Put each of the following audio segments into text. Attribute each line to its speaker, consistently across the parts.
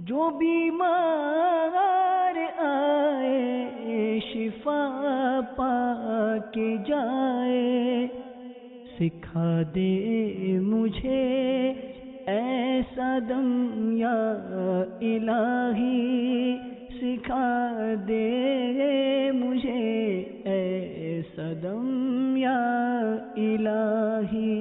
Speaker 1: جو بیمار آئے شفا پا کے جائے، سکھا دے مجھے ایسا دم یا الہی، سکھا دے مجھے ایسا دم یا الہی۔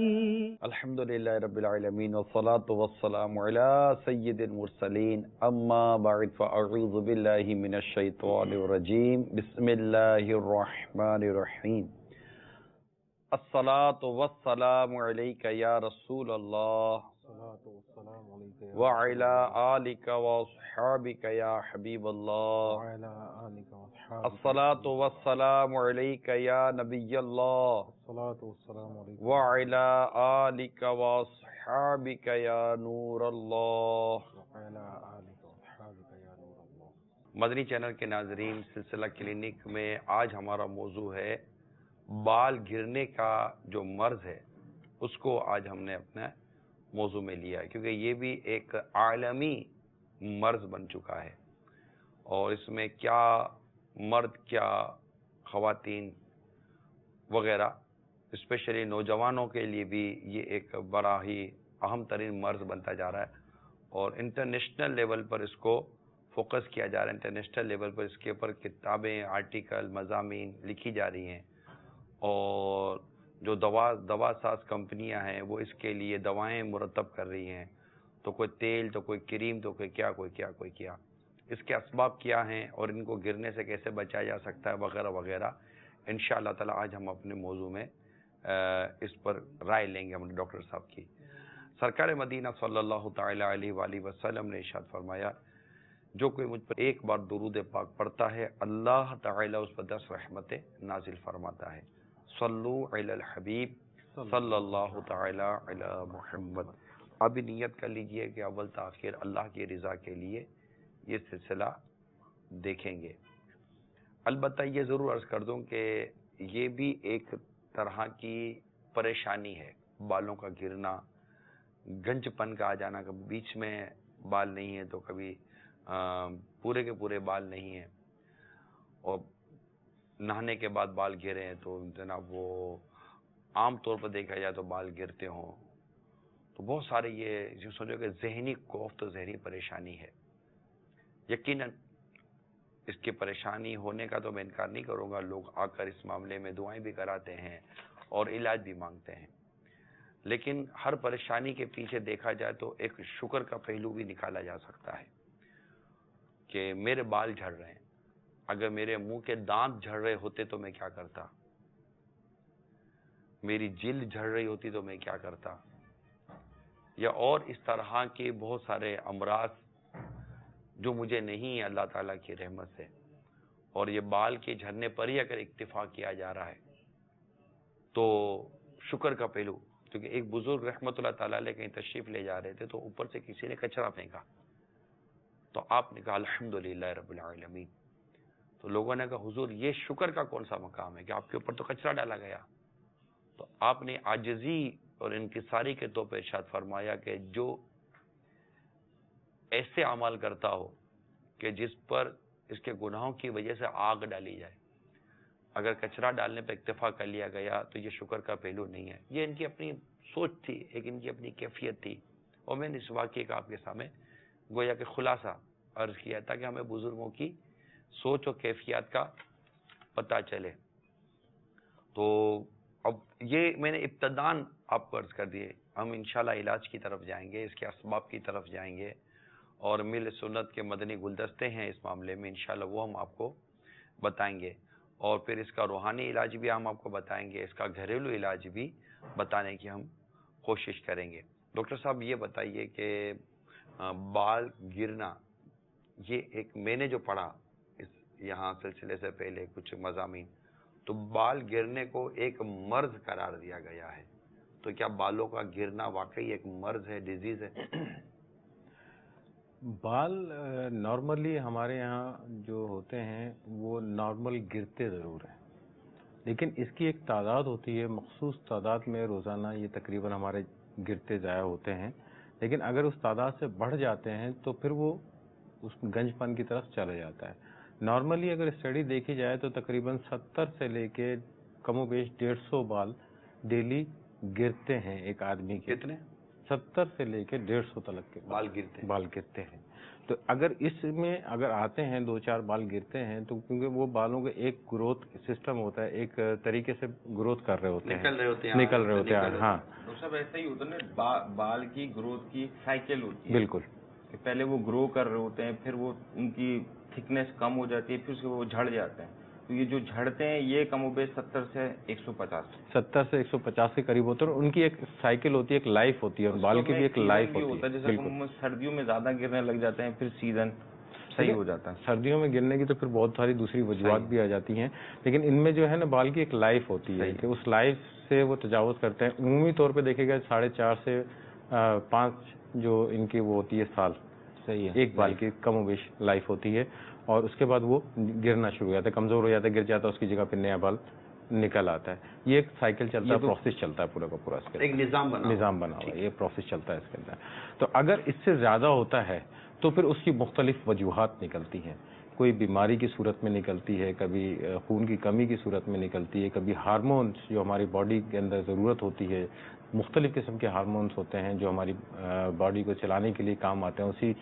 Speaker 2: الحمدللہ رب العالمین والصلاة والسلام علی سید المرسلین، اما بعد فاعوذ باللہ من الشیطان الرجیم، بسم اللہ الرحمن الرحیم۔ الصلاة والسلام علیک یا رسول اللہ وعلی آلک واصحابک یا حبیب اللہ، الصلاة والسلام علیک یا نبی اللہ وعلی آلک واصحابک یا نور اللہ۔ مدنی چینل کے ناظرین، سلسلہ کلینک میں آج ہمارا موضوع ہے بال گرنے کا جو مرض ہے، اس کو آج ہم نے اپنے موضوع میں لیا ہے، کیونکہ یہ بھی ایک عالمی مرض بن چکا ہے، اور اس میں کیا مرد، کیا خواتین وغیرہ، اسپیشلی نوجوانوں کے لیے بھی یہ ایک بڑا ہی اہم ترین مرض بنتا جا رہا ہے، اور انٹرنیشنل لیول پر اس کو فوکس کیا جا رہا ہے۔ انٹرنیشنل لیول پر اس کے اوپر کتابیں، آرٹیکل، مضامین لکھی جا رہی ہیں، اور جو دوا ساز کمپنیاں ہیں وہ اس کے لیے دوائیں مرتب کر رہی ہیں، تو کوئی تیل، تو کوئی کریم، تو کوئی کیا، کوئی کیا، کوئی کیا۔ اس کے اسباب کیا ہیں اور ان کو گرنے سے کیسے بچایا جا سکتا ہے، وغیرہ وغیرہ، انشاءاللہ تعالی آج ہم اپنے موضوع میں اس پر رائے لیں گے ہم ڈاکٹر صاحب کی۔ سرکار مدینہ صلی اللہ تعالی علیہ وآلہ وسلم نے ارشاد فرمایا، جو کوئی مجھ پر ایک بار درود پاک پڑھتا ہے، اللہ تعالی اس پر 10 رحمتیں نازل فرماتا ہے۔ صلو علی الحبیب صلی اللہ تعالی علی محمد۔ ابھی نیت کر لیجئے کہ اول تاخیر اللہ کی رضا کے لیے یہ سلسلہ دیکھیں گے۔ البتہ یہ ضرور عرض کر دوں کہ یہ بھی ایک طرح کی پریشانی ہے، بالوں کا گرنا، گنج پن کا آ جانا، کبھی بیچ میں بال نہیں ہے تو کبھی پورے کے پورے بال نہیں ہیں، اور نہانے کے بعد بال گرے ہیں تو جناب وہ عام طور پر دیکھا جائے تو بال گرتے ہوں، تو بہت سارے یہ جو سمجھو کہ ذہنی کوفت، ذہنی پریشانی ہے۔ یقیناً اس کی پریشانی ہونے کا تو میں انکار نہیں کروں گا، لوگ آ کر اس معاملے میں دعائیں بھی کراتے ہیں اور علاج بھی مانگتے ہیں، لیکن ہر پریشانی کے پیچھے دیکھا جائے تو ایک شکر کا پہلو بھی نکالا جا سکتا ہے کہ میرے بال جھڑ رہے ہیں، اگر میرے منہ کے دانت جھڑ رہے ہوتے تو میں کیا کرتا، میری جلد جھڑ رہی ہوتی تو میں کیا کرتا، یا اور اس طرح کے بہت سارے امراض جو مجھے نہیں ہے اللہ تعالیٰ کی رحمت سے، اور یہ بال کے جھڑنے پر ہی اگر اکتفا کیا جا رہا ہے تو شکر کا پہلو، کیونکہ ایک بزرگ رحمت اللہ تعالیٰ علیہ کہیں تشریف لے جا رہے تھے تو اوپر سے کسی نے کچرا پھینکا، تو آپ نے کہا الحمدللہ رب العالمین، تو لوگوں نے کہا حضور یہ شکر کا کون سا مقام ہے کہ آپ کے اوپر تو کچرا ڈالا گیا، تو آپ نے عاجزی اور انکساری کے طور پر ارشاد فرمایا کہ جو ایسے عمل کرتا ہو کہ جس پر اس کے گناہوں کی وجہ سے آگ ڈالی جائے، اگر کچرا ڈالنے پر اکتفا کر لیا گیا تو یہ شکر کا پہلو نہیں ہے۔ یہ ان کی اپنی سوچ تھی، ایک ان کی اپنی کیفیت تھی، اور میں نے اس واقعے کا آپ کے سامنے گویا کہ خلاصہ عرض کیا تاکہ ہمیں بزرگوں کی سوچ و کیفیات کا پتہ چلے۔ تو اب یہ میں نے ابتداً آپ کو عرض کر دیے، ہم انشاءاللہ علاج کی طرف جائیں گے، اس کے اسباب کی طرف جائیں گے، اور مل سنت کے مدنی گلدستے ہیں اس معاملے میں، انشاءاللہ وہ ہم آپ کو بتائیں گے، اور پھر اس کا روحانی علاج بھی ہم آپ کو بتائیں گے، اس کا گھریلو علاج بھی بتانے کی ہم کوشش کریں گے۔ ڈاکٹر صاحب یہ بتائیے کہ بال گرنا، یہ ایک میں نے جو پڑھا اس یہاں سلسلے سے پہلے کچھ مضامین، تو بال گرنے کو ایک مرض قرار دیا گیا ہے، تو کیا بالوں کا گرنا واقعی ایک مرض ہے، ڈیزیز ہے؟
Speaker 3: بال نارملی ہمارے یہاں جو ہوتے ہیں وہ نارمل گرتے ضرور ہیں، لیکن اس کی ایک تعداد ہوتی ہے، مخصوص تعداد میں روزانہ یہ تقریباً ہمارے گرتے ضائع ہوتے ہیں، لیکن اگر اس تعداد سے بڑھ جاتے ہیں تو پھر وہ اس گنج پن کی طرف چلا جاتا ہے. نارملی اگر اسٹڈی دیکھی جائے تو تقریباً 70 سے لے کے کم و بیش 150 بال ڈیلی گرتے ہیں ایک آدمی کے.
Speaker 2: کتنے؟
Speaker 3: 70 سے لے کے 150 تک کے بال گرتے ہیں. تو اگر اس میں اگر آتے ہیں 2-4 بال گرتے ہیں تو کیونکہ وہ بالوں کا ایک گروتھ سسٹم ہوتا ہے, ایک طریقے سے گروتھ کر رہے ہوتے ہیں, نکل رہے ہوتے ہیں. ہاں
Speaker 4: ڈاکٹر صاحب ایسا ہی ہوتا ہے نا, بال کی گروتھ کی سائیکل ہوتی ہے.
Speaker 3: بالکل,
Speaker 4: کہ پہلے وہ گرو کر رہے ہوتے ہیں, پھر وہ ان کی تھکنیس کم ہو جاتی ہے, پھر اس کے وہ جھڑ جاتے ہیں. تو یہ جو جھڑتے ہیں یہ کم و بیش 70 سے 150
Speaker 3: کے قریب ہوتے ہیں. اور ان کی ایک سائیکل ہوتی ہے, ایک لائف ہوتی ہے, اور بال کی بھی ایک لائف ہوتی ہے.
Speaker 4: جیسے سردیوں میں زیادہ گرنے لگ جاتے ہیں, پھر سیزن صحیح ہو جاتا ہے.
Speaker 3: سردیوں میں گرنے کی تو پھر بہت ساری دوسری وجوہات بھی آ جاتی ہیں, لیکن ان میں جو ہے نا بال کی ایک لائف ہوتی ہے کہ اس لائف سے وہ تجاوز کرتے ہیں. عمومی طور پہ دیکھے گا 4.5 سے 5 جو ان کی وہ ہوتی ہے سال, صحیح ہے, ایک بال کی کم و بیش لائف ہوتی ہے. اور اس کے بعد وہ گرنا شروع ہو جاتا ہے, کمزور ہو جاتا ہے, گر جاتا ہے, اس کی جگہ پہ نیا بال نکل آتا ہے. یہ ایک سائیکل چلتا ہے, پروسیس چلتا ہے پورا کا پورا, اس کے
Speaker 2: ایک نظام
Speaker 3: بنا ہوا ہے, یہ پروسیس چلتا ہے اس کے اندر. تو اگر اس سے زیادہ ہوتا ہے تو پھر اس کی مختلف وجوہات نکلتی ہیں. کوئی بیماری کی صورت میں نکلتی ہے, کبھی خون کی کمی کی صورت میں نکلتی ہے, کبھی ہارمونس جو ہماری باڈی کے اندر ضرورت ہوتی ہے, مختلف قسم کے ہارمونس ہوتے ہیں جو ہماری باڈی کو چلانے کے لیے کام آتے ہیں. اسی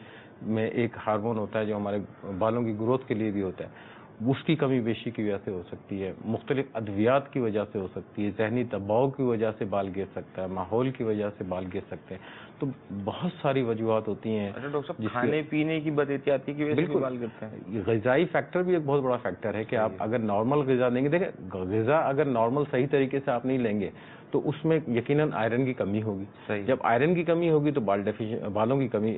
Speaker 3: میں ایک ہارمون ہوتا ہے جو ہمارے بالوں کی گروتھ کے لیے بھی ہوتا ہے, اس کی کمی بیشی کی وجہ سے ہو سکتی ہے, مختلف ادویات کی وجہ سے ہو سکتی ہے, ذہنی دباؤ کی وجہ سے بال گر سکتا ہے, ماحول کی وجہ سے بال گر سکتے ہیں. تو بہت ساری وجوہات ہوتی ہیں.
Speaker 4: ڈاکٹر صاحب کھانے پینے کی بد احتیاطی کی وجہ سے بال گرتے ہیں.
Speaker 3: غذائی فیکٹر بھی ایک بہت بڑا فیکٹر ہے کہ آپ اگر نارمل غذا دیں گے, دیکھیں غذا اگر نارمل صحیح طریقے سے آپ نہیں لیں گے تو اس میں یقیناً آئرن کی کمی ہوگی. جب آئرن کی کمی ہوگی تو بالوں کی کمی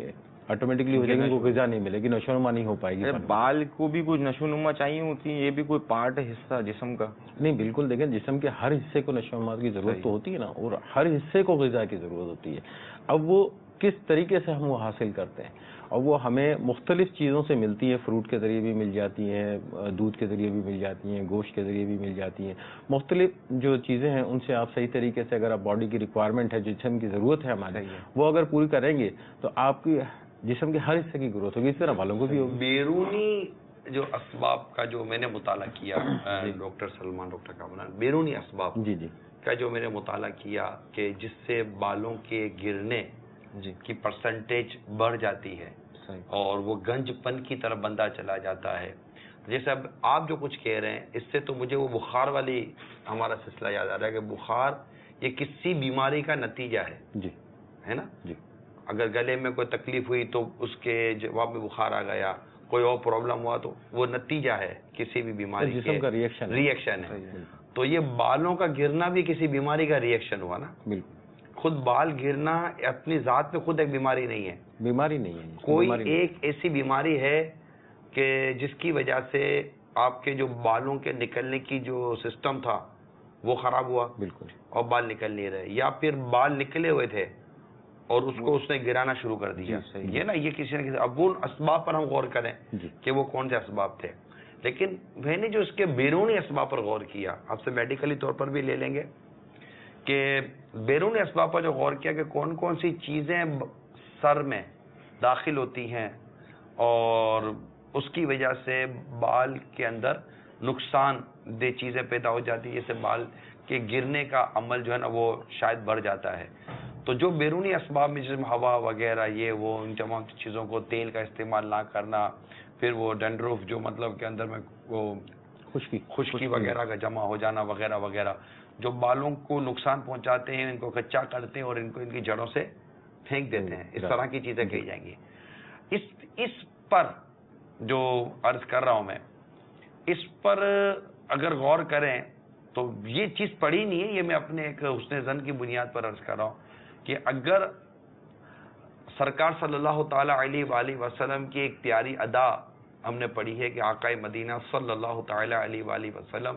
Speaker 3: آٹومیٹکلی ہو جائے گی, ان کو غذا نہیں ملے گی, نشو و نما نہیں ہو پائے گی.
Speaker 4: بال کو بھی کچھ نشو و نما چاہیے ہوتی ہے, یہ بھی کوئی پارٹ حصہ جسم کا
Speaker 3: نہیں. بالکل, دیکھیں جسم کے ہر حصے کو نشو و نما کی ضرورت تو ہوتی ہے نا, اور ہر حصے کو غذا کی ضرورت ہوتی ہے. اب وہ کس طریقے سے ہم وہ حاصل کرتے ہیں, اور وہ ہمیں مختلف چیزوں سے ملتی ہیں. فروٹ کے ذریعے بھی مل جاتی ہیں, دودھ کے ذریعے بھی مل جاتی ہیں, گوشت کے ذریعے بھی مل جاتی ہیں. مختلف جو چیزیں ہیں ان سے آپ صحیح طریقے سے اگر آپ باڈی کی ریکوائرمنٹ ہے, جسم کی ضرورت ہے ہمارے, وہ اگر پوری کریں گے تو آپ کی جسم کے ہر حصے کی گروتھ ہوگی. اس طرح بالوں کو بھی ہوگی.
Speaker 2: بیرونی جو اسباب کا جو میں نے مطالعہ کیا ڈاکٹر سلمان, ڈاکٹر کامران, بیرونی اسباب کا جو میں نے مطالعہ کیا کہ جس سے بالوں کے گرنے کی پرسنٹیج بڑھ جاتی ہے اور وہ گنج پن کی طرف بندہ چلا جاتا ہے. جیسے اب آپ جو کچھ کہہ رہے ہیں اس سے تو مجھے وہ بخار والی ہمارا سلسلہ یاد آ رہا ہے کہ بخار یہ کسی بیماری کا نتیجہ ہے, ہے نا. اگر گلے میں کوئی تکلیف ہوئی تو اس کے جواب میں بخار آ گیا, کوئی اور پرابلم ہوا تو وہ نتیجہ ہے کسی بھی بیماری کا, ریئیکشن ہے. تو یہ بالوں کا گرنا بھی کسی بیماری کا ریئیکشن ہوا نا.
Speaker 3: بالکل,
Speaker 2: خود بال گرنا اپنی ذات میں خود ایک بیماری نہیں ہے, کوئی ایک ایسی بیماری ہے کہ جس کی وجہ سے آپ کے جو بالوں کے نکلنے کی جو سسٹم تھا وہ خراب ہوا, بالکل, اور بال نکل نہیں رہے, یا پھر بال نکلے ہوئے تھے اور اس کو اس نے گرانا شروع کر دیا. یہ نا یہ کسی نہ کسی اب ان اسباب پر ہم غور کریں کہ وہ کون سے اسباب تھے. لیکن میں نے جو اس کے بیرونی اسباب پر غور کیا, آپ سے میڈیکلی طور پر بھی لے لیں گے کہ بیرونی اسباب پر جو غور کیا کہ کون کون سی چیزیں سر میں داخل ہوتی ہیں اور اس کی وجہ سے بال کے اندر نقصان دہ چیزیں پیدا ہو جاتی ہیں, جیسے بال کے گرنے کا عمل جو ہے نا وہ شاید بڑھ جاتا ہے. تو جو بیرونی اسباب میں جیسے ہوا وغیرہ یہ وہ ان تمام چیزوں کو, تیل کا استعمال نہ کرنا, پھر وہ ڈینڈروف جو مطلب کے اندر میں وہ خشکی وغیرہ کا جمع ہو جانا وغیرہ وغیرہ, جو بالوں کو نقصان پہنچاتے ہیں, ان کو کچا کرتے ہیں اور ان کو ان کی جڑوں سے پھینک دیتے ہیں. اس طرح کی چیزیں کہی جائیں گی. اس پر جو عرض کر رہا ہوں میں, اس پر اگر غور کریں تو یہ چیز پڑھی نہیں ہے, یہ میں اپنے ایک حسن ظن کی بنیاد پر عرض کر رہا ہوں کہ اگر سرکار صلی اللہ تعالی علیہ وآلہ وسلم کی ایک پیاری ادا ہم نے پڑھی ہے کہ آقا مدینہ صلی اللہ تعالی علیہ وآلہ وسلم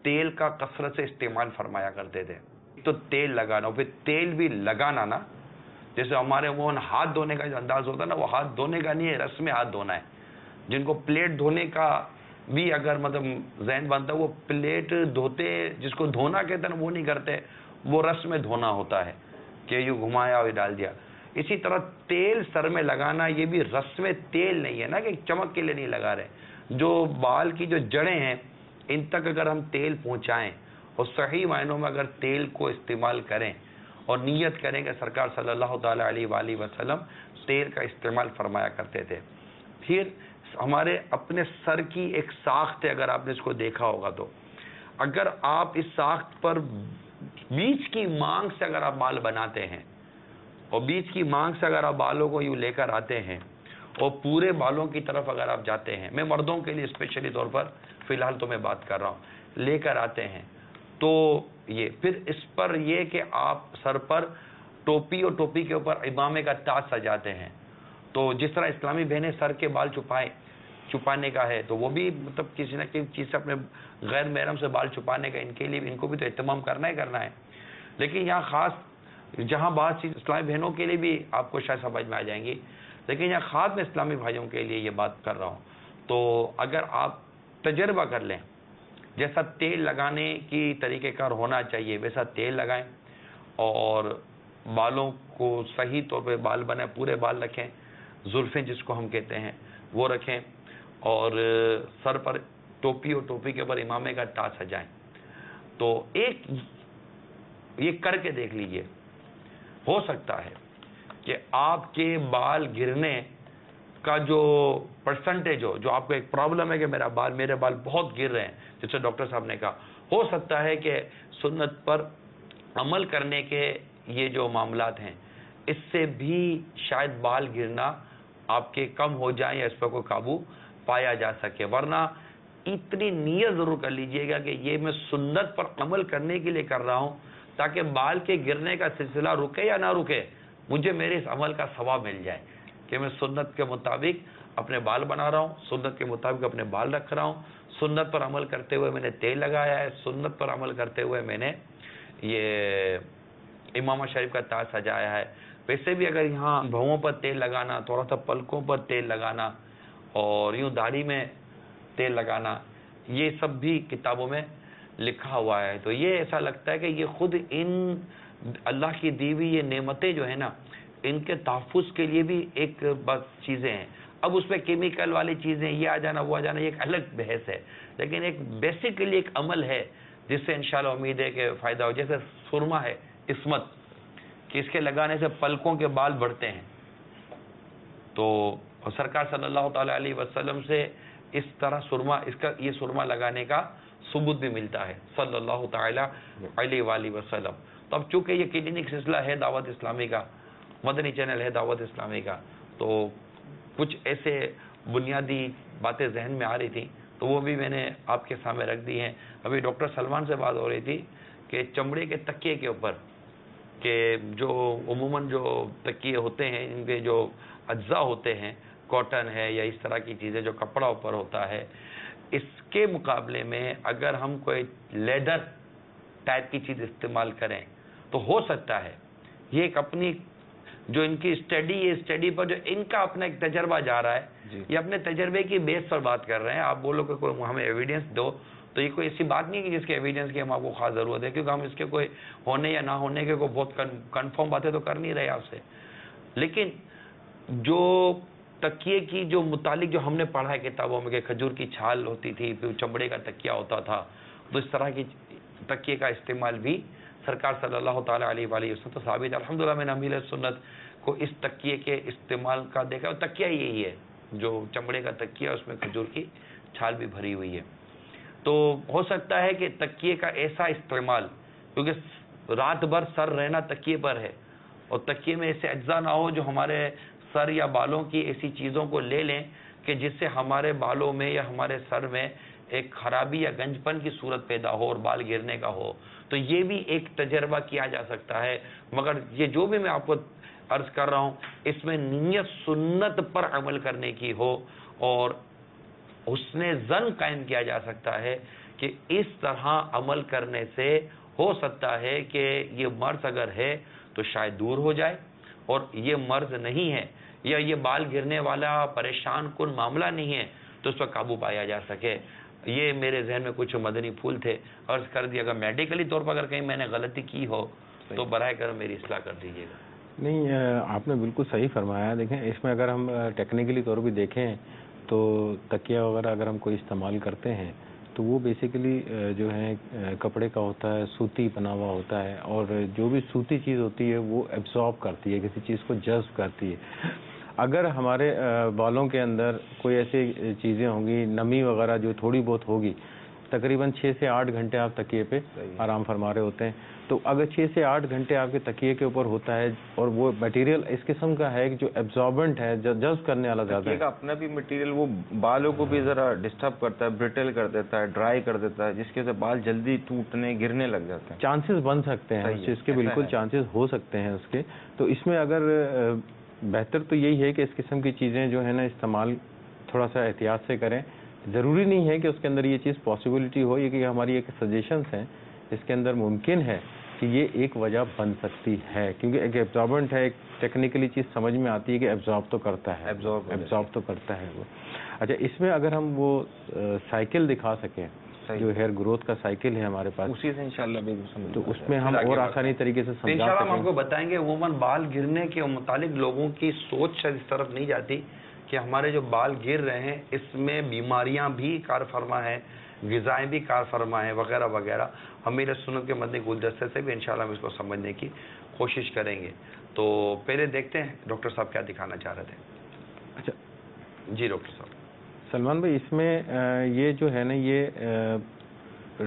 Speaker 2: تیل کا کثرت سے استعمال فرمایا کرتے تھے. تو تیل لگانا, پھر تیل بھی لگانا نا, جیسے ہمارے وہ ہاتھ دھونے کا جو انداز ہوتا ہے نا, وہ ہاتھ دھونے کا نہیں ہے, رس میں ہاتھ دھونا ہے. جن کو پلیٹ دھونے کا بھی اگر مطلب ذہن بنتا ہے, وہ پلیٹ دھوتے, جس کو دھونا کہتے ہیں نا وہ نہیں کرتے, وہ رس میں دھونا ہوتا ہے کہ یہ گھمایا اور ڈال دیا. اسی طرح تیل سر میں لگانا یہ بھی رسم تیل نہیں ہے نا کہ چمک کے لیے نہیں لگا رہے. جو بال کی جو جڑیں ہیں ان تک اگر ہم تیل پہنچائیں اور صحیح معنوں میں اگر تیل کو استعمال کریں اور نیت کریں کہ سرکار صلی اللہ تعالیٰ علیہ وآلہ وسلم تیل کا استعمال فرمایا کرتے تھے. پھر ہمارے اپنے سر کی ایک ساخت ہے, اگر آپ نے اس کو دیکھا ہوگا تو اگر آپ اس ساخت پر بیچ کی مانگ سے اگر آپ بال بناتے ہیں اور بیچ کی مانگ سے اگر آپ بالوں کو یوں لے کر آتے ہیں اور پورے بالوں کی طرف اگر آپ جاتے ہیں, میں مردوں کے لیے اسپیشلی طور پر فی الحال تو میں بات کر رہا ہوں, لے کر آتے ہیں تو یہ پھر اس پر یہ کہ آپ سر پر ٹوپی اور ٹوپی کے اوپر امامے کا تاج سجاتے ہیں. تو جس طرح اسلامی بہنیں سر کے بال چھپانے کا ہے تو وہ بھی مطلب کسی نہ کسی چیز سے اپنے غیر محرم سے بال چھپانے کا ان کے لیے ان کو بھی تو اہتمام کرنا ہے. لیکن یہاں خاص جہاں بات چیز اسلامی بہنوں کے لیے بھی آپ کو شاید سمجھ میں آ جائیں گی, لیکن یہاں خاص میں اسلامی بھائیوں کے لیے یہ بات کر رہا ہوں. تو اگر آپ تجربہ کر لیں, جیسا تیل لگانے کی طریقہ کار ہونا چاہیے ویسا تیل لگائیں اور بالوں کو صحیح طور پہ بال بنائیں, پورے بال رکھیں, زلفیں جس کو ہم کہتے ہیں وہ رکھیں اور سر پر ٹوپی اور ٹوپی کے اوپر امامے کا تاج سجائیں. تو ایک یہ کر کے دیکھ لیجئے, ہو سکتا ہے کہ آپ کے بال گرنے کا جو پرسنٹیج جو آپ کو ایک پرابلم ہے کہ میرے بال بہت گر رہے ہیں, جیسے ڈاکٹر صاحب نے کہا, ہو سکتا ہے کہ سنت پر عمل کرنے کے یہ جو معاملات ہیں اس سے بھی شاید بال گرنا آپ کے کم ہو جائیں یا اس پر کوئی قابو پایا جا سکے. ورنہ اتنی نیت ضرور کر لیجئے گا کہ یہ میں سنت پر عمل کرنے کے لیے کر رہا ہوں تاکہ بال کے گرنے کا سلسلہ رکے یا نہ رکے, مجھے میرے اس عمل کا ثواب مل جائے کہ میں سنت کے مطابق اپنے بال بنا رہا ہوں, سنت کے مطابق اپنے بال رکھ رہا ہوں, سنت پر عمل کرتے ہوئے میں نے تیل لگایا ہے, سنت پر عمل کرتے ہوئے میں نے یہ امامہ شریف کا تاج سجایا ہے. ویسے بھی اگر یہاں بھووں پر تیل لگانا, تھوڑا سا پلکوں پر تیل لگانا اور یوں داڑھی میں تیل لگانا, یہ سب بھی کتابوں میں لکھا ہوا ہے. تو یہ ایسا لگتا ہے کہ یہ خود ان اللہ کی دی ہوئی یہ نعمتیں جو ہیں نا ان کے تحفظ کے لیے بھی ایک بس چیزیں ہیں. اب اس پہ کیمیکل والی چیزیں یہ آ جانا وہ آ جانا یہ ایک الگ بحث ہے, لیکن ایک بیسیکلی ایک عمل ہے جس سے انشاءاللہ امید ہے کہ فائدہ ہو. جیسے سرما ہے عصمت, کہ اس کے لگانے سے پلکوں کے بال بڑھتے ہیں, تو سرکار صلی اللہ تعالیٰ علیہ وسلم سے اس طرح یہ سرما لگانے کا ثبوت بھی ملتا ہے صلی اللہ تعالیٰ علیہ وآلہ وسلم. تو اب چونکہ یہ کلینک سلسلہ ہے دعوت اسلامی کا, مدنی چینل ہے دعوت اسلامی کا, تو کچھ ایسے بنیادی باتیں ذہن میں آ رہی تھیں تو وہ بھی میں نے آپ کے سامنے رکھ دی ہیں. ابھی ڈاکٹر سلمان سے بات ہو رہی تھی کہ چمڑے کے تکیے کے اوپر, کہ جو عموماً جو تکیے ہوتے ہیں ان کے جو اجزاء ہوتے ہیں, کاٹن ہے یا اس طرح کی چیزیں جو کپڑا اوپر ہوتا ہے, اس کے مقابلے میں اگر ہم کوئی لیدر ٹائپ کی چیز استعمال کریں تو ہو سکتا ہے یہ ایک اپنی جو ان کی اسٹڈی پر جو ان کا اپنا ایک تجربہ جا رہا ہے, یہ اپنے تجربے کی بیس پر بات کر رہے ہیں. آپ بولو کہ کوئی ہمیں ایویڈنس دو, تو یہ کوئی ایسی بات نہیں کہ جس کے ایویڈنس کی ہم آپ کو خاص ضرورت ہے, کیونکہ ہم اس کے کوئی ہونے یا نہ ہونے کے کوئی بہت کنفرم باتیں تو کر نہیں رہے آپ سے. لیکن جو تکیے کی جو متعلق جو ہم نے پڑھا ہے کتابوں میں کہ کھجور کی چھال ہوتی تھی, پھر چمڑے کا تکیہ ہوتا تھا, تو اس طرح کی تکیے کا استعمال بھی سرکار صلی اللہ تعالیٰ علیہ وآلہ وسلم تو ثابت ہے. الحمدللہ میں نے امیل سنت کو اس تکیے کے استعمال کا دیکھا, اور تکیہ یہی ہے جو چمڑے کا تکیہ, اس میں کھجور کی چھال بھی بھری ہوئی ہے. تو ہو سکتا ہے کہ تکیے کا ایسا استعمال, کیونکہ رات بھر سر رہنا تکیے پر ہے, اور تکیے میں ایسے اجزاء نہ ہو جو ہمارے سر یا بالوں کی ایسی چیزوں کو لے لیں کہ جس سے ہمارے بالوں میں یا ہمارے سر میں ایک خرابی یا گنج پن کی صورت پیدا ہو اور بال گرنے کا ہو. تو یہ بھی ایک تجربہ کیا جا سکتا ہے, مگر یہ جو بھی میں آپ کو عرض کر رہا ہوں اس میں نیت سنت پر عمل کرنے کی ہو اور حسن ظن قائم کیا جا سکتا ہے کہ اس طرح عمل کرنے سے ہو سکتا ہے کہ یہ مرض اگر ہے تو شاید دور ہو جائے, اور یہ مرض نہیں ہے یا یہ بال گرنے والا پریشان کن معاملہ نہیں ہے تو اس پر قابو پایا جا سکے. یہ میرے ذہن میں کچھ مدنی پھول تھے, عرض کر دیا. اگر میڈیکلی طور پر اگر کہیں میں نے غلطی کی ہو تو براہ کرم میری اصلاح کر دیجیے گا.
Speaker 3: نہیں آپ نے بالکل صحیح فرمایا. دیکھیں اس میں اگر ہم ٹیکنیکلی طور پہ دیکھیں تو تکیہ وغیرہ اگر ہم کوئی استعمال کرتے ہیں تو وہ بیسیکلی جو ہے کپڑے کا ہوتا ہے, سوتی بنا ہوا ہوتا ہے, اور جو بھی سوتی چیز ہوتی ہے وہ ایبزارب کرتی ہے, کسی چیز کو جذب کرتی ہے. اگر ہمارے بالوں کے اندر کوئی ایسی چیزیں ہوں گی, نمی وغیرہ جو تھوڑی بہت ہوگی, تقریباً 6 سے 8 گھنٹے آپ تکیے پہ آرام فرما رہے ہوتے ہیں, تو اگر 6 سے 8 گھنٹے آپ کے تکیے کے اوپر ہوتا ہے اور وہ میٹیریل اس قسم کا ہے جو ایبزاربنٹ ہے, جذب کرنے والا زیادہ ہے,
Speaker 4: کا اپنا بھی مٹیریل وہ بالوں کو بھی ذرا ڈسٹرب کرتا ہے, برٹل کر دیتا ہے, ڈرائی کر دیتا ہے, جس کی وجہ سے بال جلدی ٹوٹنے گرنے لگ جاتے ہیں.
Speaker 3: چانسز بن سکتے ہیں اس چیز کے, بالکل چانسز ہو سکتے ہیں اس کے. تو اس میں اگر بہتر تو یہی ہے کہ اس قسم کی چیزیں جو ہے نا استعمال تھوڑا سا احتیاط سے کریں. ضروری نہیں ہے کہ اس کے اندر یہ چیز پاسبلٹی ہو, یہ کہ ہماری ایک سجیشنس ہیں, اس کے اندر ممکن ہے کہ یہ ایک وجہ بن سکتی ہے, کیونکہ ایک ایبزاربنٹ ہے, ایک ٹیکنیکلی چیز سمجھ میں آتی ہے کہ ایبزارب تو کرتا ہے, ایبزارب تو کرتا ہے وہ. اچھا, اس میں اگر ہم وہ سائیکل دکھا سکیں جو ہیئر گروتھ کا سائیکل ہے ہمارے پاس,
Speaker 4: اسی سے انشاءاللہ
Speaker 3: تو اس میں ہم اور آسانی طریقے سے سمجھا
Speaker 2: انشاءاللہ
Speaker 3: سکیں.
Speaker 2: ہم آپ کو بتائیں گے. عموماً بال گرنے کے متعلق لوگوں کی سوچ شاید اس طرف نہیں جاتی کہ ہمارے جو بال گر رہے ہیں اس میں بیماریاں بھی کار فرما ہیں, غذائیں بھی کار فرما ہیں وغیرہ وغیرہ. ہم میرے سنت کے مدنی گلدستے سے بھی انشاءاللہ ہم اس کو سمجھنے کی کوشش کریں گے. تو پہلے دیکھتے ہیں ڈاکٹر صاحب کیا دکھانا چاہ رہے تھے.
Speaker 3: اچھا
Speaker 2: جی ڈاکٹر صاحب.
Speaker 3: سلمان بھائی, اس میں یہ جو ہے نا یہ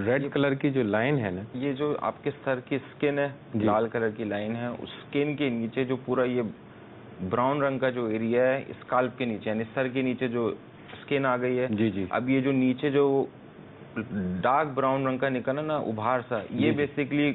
Speaker 3: ریڈ کلر کی جو لائن ہے نا,
Speaker 4: یہ جو آپ کے سر کی اسکن ہے, لال کلر کی لائن ہے, اس اسکن کے نیچے جو پورا یہ براؤن رنگ کا جو ایریا ہے اسکالپ کے نیچے, یعنی سر کے نیچے جو اسکن آ گئی ہے.
Speaker 3: جی جی.
Speaker 4: اب یہ جو نیچے جو ڈارک براؤن رنگ کا نکلا نا ابھار سا, یہ بیسیکلی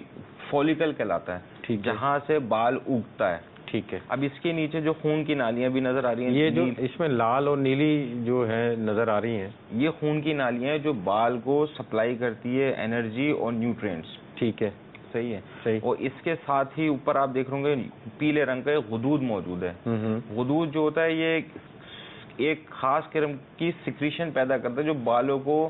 Speaker 4: فولیکل کہلاتا ہے, جہاں سے بال اگتا ہے.
Speaker 3: ٹھیک ہے.
Speaker 4: اب اس کے نیچے جو خون کی نالیاں بھی نظر آ رہی ہیں,
Speaker 3: یہ جو اس میں لال اور نیلی جو ہے نظر آ رہی ہیں,
Speaker 4: یہ خون کی نالیاں ہیں جو بال کو سپلائی کرتی ہے انرجی اور نیوٹرینٹس.
Speaker 3: ٹھیک ہے,
Speaker 4: صحیح ہے.
Speaker 3: صحیح.
Speaker 4: اور اس کے ساتھ ہی اوپر آپ دیکھ رہے ہوں گے پیلے رنگ کا ایک غدود موجود ہے. غدود جو ہوتا ہے یہ ایک خاص قسم کی سیکریشن پیدا کرتا ہے جو بالوں کو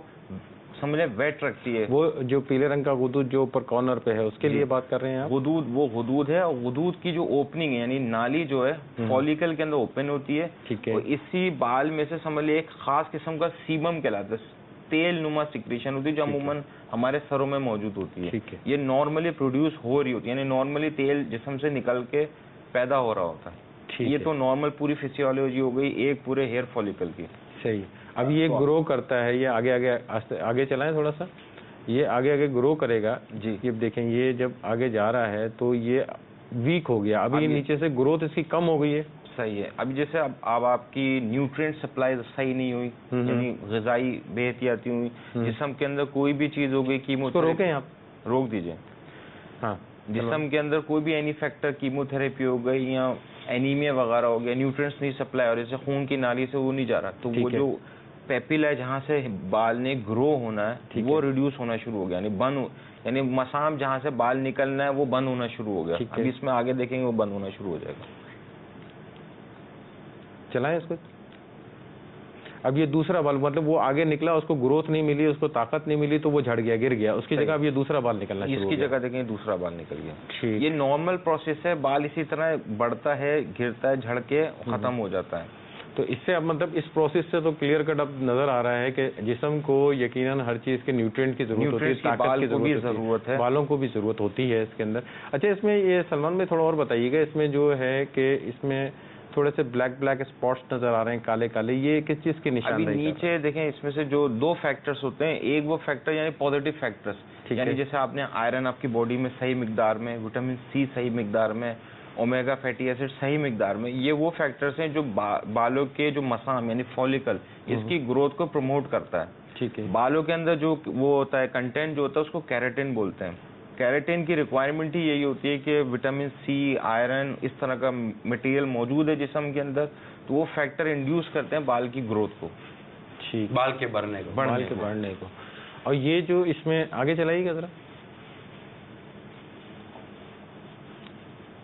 Speaker 4: سمجھیں ویٹ رکھتی ہے.
Speaker 3: وہ جو پیلے رنگ کا غدود جو اوپر کارنر پہ ہے اس کے لیے بات کر رہے ہیں آپ؟
Speaker 4: غدود, وہ غدود ہے, اور غدود کی جو اوپننگ ہے یعنی نالی جو ہے فولیکل کے اندر اوپن ہوتی ہے.
Speaker 3: ٹھیک ہے.
Speaker 4: اور اسی بال میں سے سمجھ لیں ایک خاص قسم کا سیبم کہلاتا ہے, تیل نما سیکریشن ہوتی ہے جو عموماً ہمارے سروں میں موجود ہوتی ہے.
Speaker 3: ٹھیک ہے.
Speaker 4: یہ نارملی پروڈیوس ہو رہی ہوتی ہے, یعنی نارملی تیل جسم سے نکل کے پیدا ہو رہا ہوتا ہے. یہ تو نارمل پوری فزیولوجی ہو گئی ایک پورے ہیئر فولیکل کی.
Speaker 3: صحیح. اب یہ گرو کرتا ہے, یہ آگے چلائیں تھوڑا سا, یہ آگے گرو کرے گا.
Speaker 4: جی.
Speaker 3: یہ دیکھیں یہ جب آگے جا رہا ہے تو یہ ویک ہو گیا, ابھی نیچے سے گروتھ اس کی کم ہو گئی ہے.
Speaker 4: صحیح ہے. ابھی جیسے اب آپ کی نیوٹرینٹ سپلائی صحیح نہیں ہوئی, یعنی غذائی بے احتیاطی ہوئی, جسم کے اندر کوئی بھی چیز ہو گئی, کیموتھراپی,
Speaker 3: روکیں آپ,
Speaker 4: روک دیجئے.
Speaker 3: ہاں.
Speaker 4: جسم کے اندر کوئی بھی اینی فیکٹر, کیموتھراپی ہو گئی یا اینیمیا وغیرہ ہو گیا, نیوٹرینٹس نہیں سپلائی اور جیسے خون کی نالی سے وہ نہیں جا رہا, تو وہ جو پیپل ہے جہاں سے بال نے گرو ہونا ہے وہ ریڈیوس ہونا شروع ہو گیا, یعنی مسام جہاں سے بال نکلنا ہے وہ بند ہونا شروع ہو گیا. ابھی اس میں آگے دیکھیں گے وہ بند ہونا شروع ہو جائے گا.
Speaker 3: چلائیں اس کو. اب یہ دوسرا بال, مطلب وہ آگے نکلا, اس کو گروتھ نہیں ملی, اس کو طاقت نہیں ملی, تو وہ جھڑ گیا, گر گیا, اس کی جگہ اب یہ دوسرا بال نکلنا شروع ہو گیا.
Speaker 4: اس کی جگہ دیکھیں دوسرا بال نکل گیا. یہ نارمل پروسیس ہے, بال اسی طرح بڑھتا ہے, گرتا ہے, جھڑ کے ختم ہو جاتا ہے.
Speaker 3: تو اس سے اب مطلب اس پروسیس سے تو کلیئر کٹ اب نظر آ رہا ہے کہ جسم کو یقیناً ہر چیز کے نیوٹرینٹ کی ضرورت ہوتی ہے, طاقت کی ضرورت ہے, بالوں کو بھی ضرورت ہوتی ہے اس کے اندر. اچھا, اس میں یہ سلمان بھائی تھوڑا اور بتائیے گا, اس میں جو ہے کہ اس میں تھوڑے سے بلیک اسپاٹس نظر آ رہے ہیں, کالے کالے, یہ کس چیز کی نشاندہی؟
Speaker 4: ابھی نیچے دیکھیں اس میں سے جو 2 فیکٹرز ہوتے ہیں, ایک وہ فیکٹر یعنی پازیٹیو فیکٹرز, یعنی جیسے آپ نے آئرن آپ کی باڈی میں صحیح مقدار میں, وٹامن سی صحیح مقدار میں, اومیگا فیٹی ایسڈ صحیح مقدار میں, یہ وہ فیکٹرز ہیں جو بالوں کے جو مسام یعنی فولیکل اس کی گروتھ کو پروموٹ کرتا ہے.
Speaker 3: ٹھیک ہے.
Speaker 4: بالوں کے اندر جو وہ ہوتا ہے کنٹینٹ جو ہوتا ہے اس کو کیراٹن بولتے ہیں. کیراٹن کی ریکوائرمنٹ ہی یہی ہوتی ہے کہ وٹامن سی, آئرن, اس طرح کا مٹیریل موجود ہے جسم کے اندر, تو وہ فیکٹر انڈیوس کرتے ہیں بال کی گروتھ کو,
Speaker 2: بال کے بڑھنے
Speaker 3: کو. اور یہ جو اس میں آگے چلائیے گا ذرا,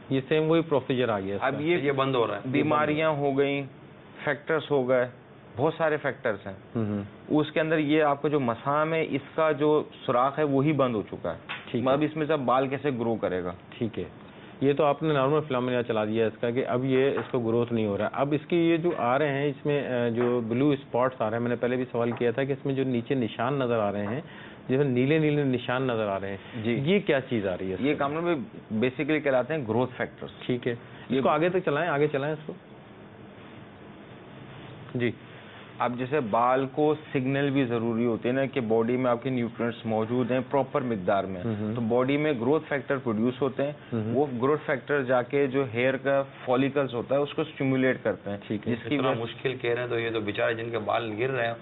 Speaker 3: یہ سیم وہی پروسیجر آ گیا.
Speaker 4: اب یہ
Speaker 2: بند ہو رہا ہے,
Speaker 4: بیماریاں ہو گئیں, فیکٹرز ہو گئے, بہت سارے فیکٹرز ہیں. اس کے اندر یہ آپ کا جو مسام ہے اس کا جو سوراخ ہے وہی بند ہو چکا ہے. مطلب اس میں سے بال کیسے گرو کرے گا.
Speaker 3: ٹھیک ہے. یہ تو آپ نے نارمل فلامینیا چلا دیا اس کا کہ اب یہ اس کو گروتھ نہیں ہو رہا ہے. اب اس کی یہ جو آ رہے ہیں اس میں جو بلو اسپاٹس آ رہے ہیں, میں نے پہلے بھی سوال کیا تھا کہ اس میں جو نیچے نشان نظر آ رہے ہیں, جس میں نیلے نیلے نشان نظر آ رہے ہیں,
Speaker 4: جی
Speaker 3: یہ کیا چیز آ رہی ہے؟
Speaker 4: یہ کامران بھائی بیسیکلی کہلاتے ہیں گروتھ فیکٹرز.
Speaker 3: ٹھیک ہے, اس کو آگے تک چلائیں, آگے چلائیں اس کو. جی,
Speaker 4: اب جیسے بال کو سگنل بھی ضروری ہوتے ہیں نا کہ باڈی میں آپ کے نیوٹرینٹس موجود ہیں پراپر مقدار میں, تو باڈی میں گروتھ فیکٹر پروڈیوس ہوتے ہیں. وہ گروتھ فیکٹر جا کے جو ہیئر کا فالیکلز ہوتا ہے اس کو اسٹیمولیٹ کرتے ہیں.
Speaker 3: ٹھیک ہے,
Speaker 2: جس کی مشکل کہہ رہے ہیں تو یہ تو بیچارے جن کے بال گر رہے ہیں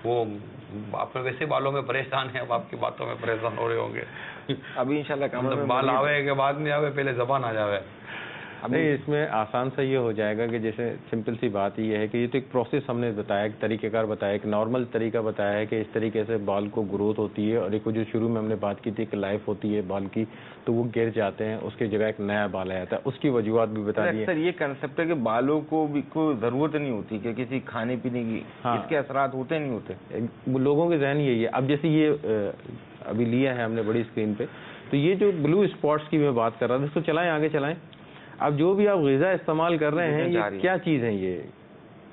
Speaker 2: وہ آپ ویسے بالوں میں پریشان ہیں, اب آپ کی باتوں میں پریشان ہو رہے ہوں گے.
Speaker 4: ابھی انشاءاللہ
Speaker 2: بال آوے کے بعد نہیں آوے, پہلے زبان آ جاوے.
Speaker 3: نہیں, اس میں آسان سا یہ ہو جائے گا کہ جیسے سمپل سی بات یہ ہے کہ یہ تو ایک پروسیس ہم نے بتایا, ایک طریقہ کار بتایا, ایک نارمل طریقہ بتایا ہے کہ اس طریقے سے بال کو گروتھ ہوتی ہے, اور ایک جو شروع میں ہم نے بات کی تھی کہ لائف ہوتی ہے بال کی, تو وہ گر جاتے ہیں, اس کی جگہ ایک نیا بال آ جاتا ہے, اس کی وجوہات بھی بتا دی.
Speaker 4: سر یہ کنسیپٹ ہے کہ بالوں کو بھی کوئی ضرورت نہیں ہوتی کہ کسی کھانے پینے کی اس کے اثرات ہوتے نہیں ہوتے,
Speaker 3: لوگوں کے ذہن یہی ہے. اب جیسے یہ ابھی لیا ہے ہم نے بڑی اسکرین پہ, تو یہ جو بلو اسپاٹس کی میں بات کر رہا تھا, اس کو چلائیں, آگے چلائیں. اب جو بھی آپ غذا استعمال کر رہے ہیں یہ کیا چیز ہے؟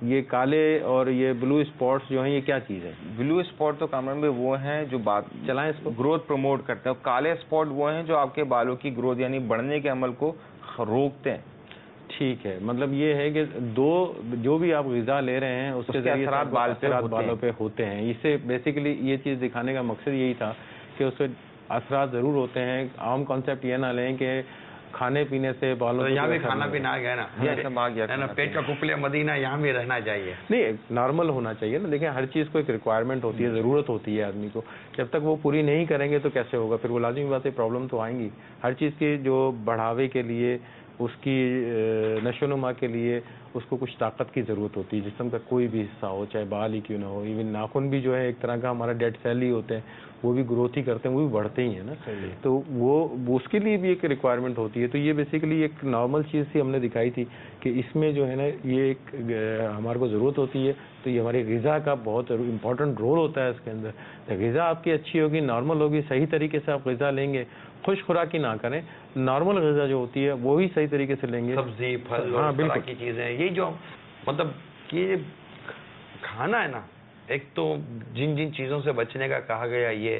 Speaker 3: یہ کالے اور یہ بلو اسپاٹس جو ہیں یہ کیا چیز ہے؟
Speaker 4: بلو اسپاٹ تو کامران میں وہ ہیں جو بات
Speaker 3: چلائیں اس کو,
Speaker 4: گروتھ پروموٹ کرتے ہیں. کالے اسپاٹ وہ ہیں جو آپ کے بالوں کی گروتھ یعنی بڑھنے کے عمل کو روکتے ہیں.
Speaker 3: ٹھیک ہے, مطلب یہ ہے کہ جو بھی آپ غذا لے رہے ہیں اس کے اثرات بالوں پہ ہوتے ہیں. اس سے بیسیکلی یہ چیز دکھانے کا مقصد یہی تھا کہ اس سے اثرات ضرور ہوتے ہیں. عام کانسیپٹ یہ نہ لیں کہ کھانے پینے سے بالوں,
Speaker 2: یہاں بھی کھانا پینا آ گیا نا, پیٹ کا کپلے مدینہ یہاں بھی رہنا چاہیے.
Speaker 3: نہیں, نارمل ہونا چاہیے نا. دیکھیں ہر چیز کو ایک ریکوائرمنٹ ہوتی ہے, ضرورت ہوتی ہے آدمی کو. جب تک وہ پوری نہیں کریں گے تو کیسے ہوگا, پھر وہ لازمی بات ہے پرابلم تو آئیں گی. ہر چیز کی جو بڑھاوے کے لیے, اس کی نشو و نما کے لیے اس کو کچھ طاقت کی ضرورت ہوتی ہے. جسم کا کوئی بھی حصہ ہو, چاہے بال ہی کیوں نہ ہو, ایون ناخن بھی جو ہے ایک طرح کا ہمارا ڈیڈ سیل ہی ہوتے ہیں, وہ بھی گروتھ ہی کرتے ہیں, وہ بھی بڑھتے ہی ہیں نا. تو وہ اس کے لیے بھی ایک ریکوائرمنٹ ہوتی ہے. تو یہ بیسیکلی ایک نارمل چیز سی ہم نے دکھائی تھی کہ اس میں جو ہے نا یہ ایک ہمارے کو ضرورت ہوتی ہے. تو یہ ہماری غذا کا بہت امپورٹنٹ رول ہوتا ہے اس کے اندر. غذا آپ کی اچھی ہوگی, نارمل ہوگی, صحیح طریقے سے آپ غذا لیں گے, خوش خوراکی نہ کریں, نارمل غذا جو ہوتی ہے وہی صحیح طریقے سے لیں گے,
Speaker 2: سبزی پھل اور طرح کی چیزیں. یہ جو مطلب کہ کھانا ہے نا, ایک تو جن چیزوں سے بچنے کا کہا گیا, یہ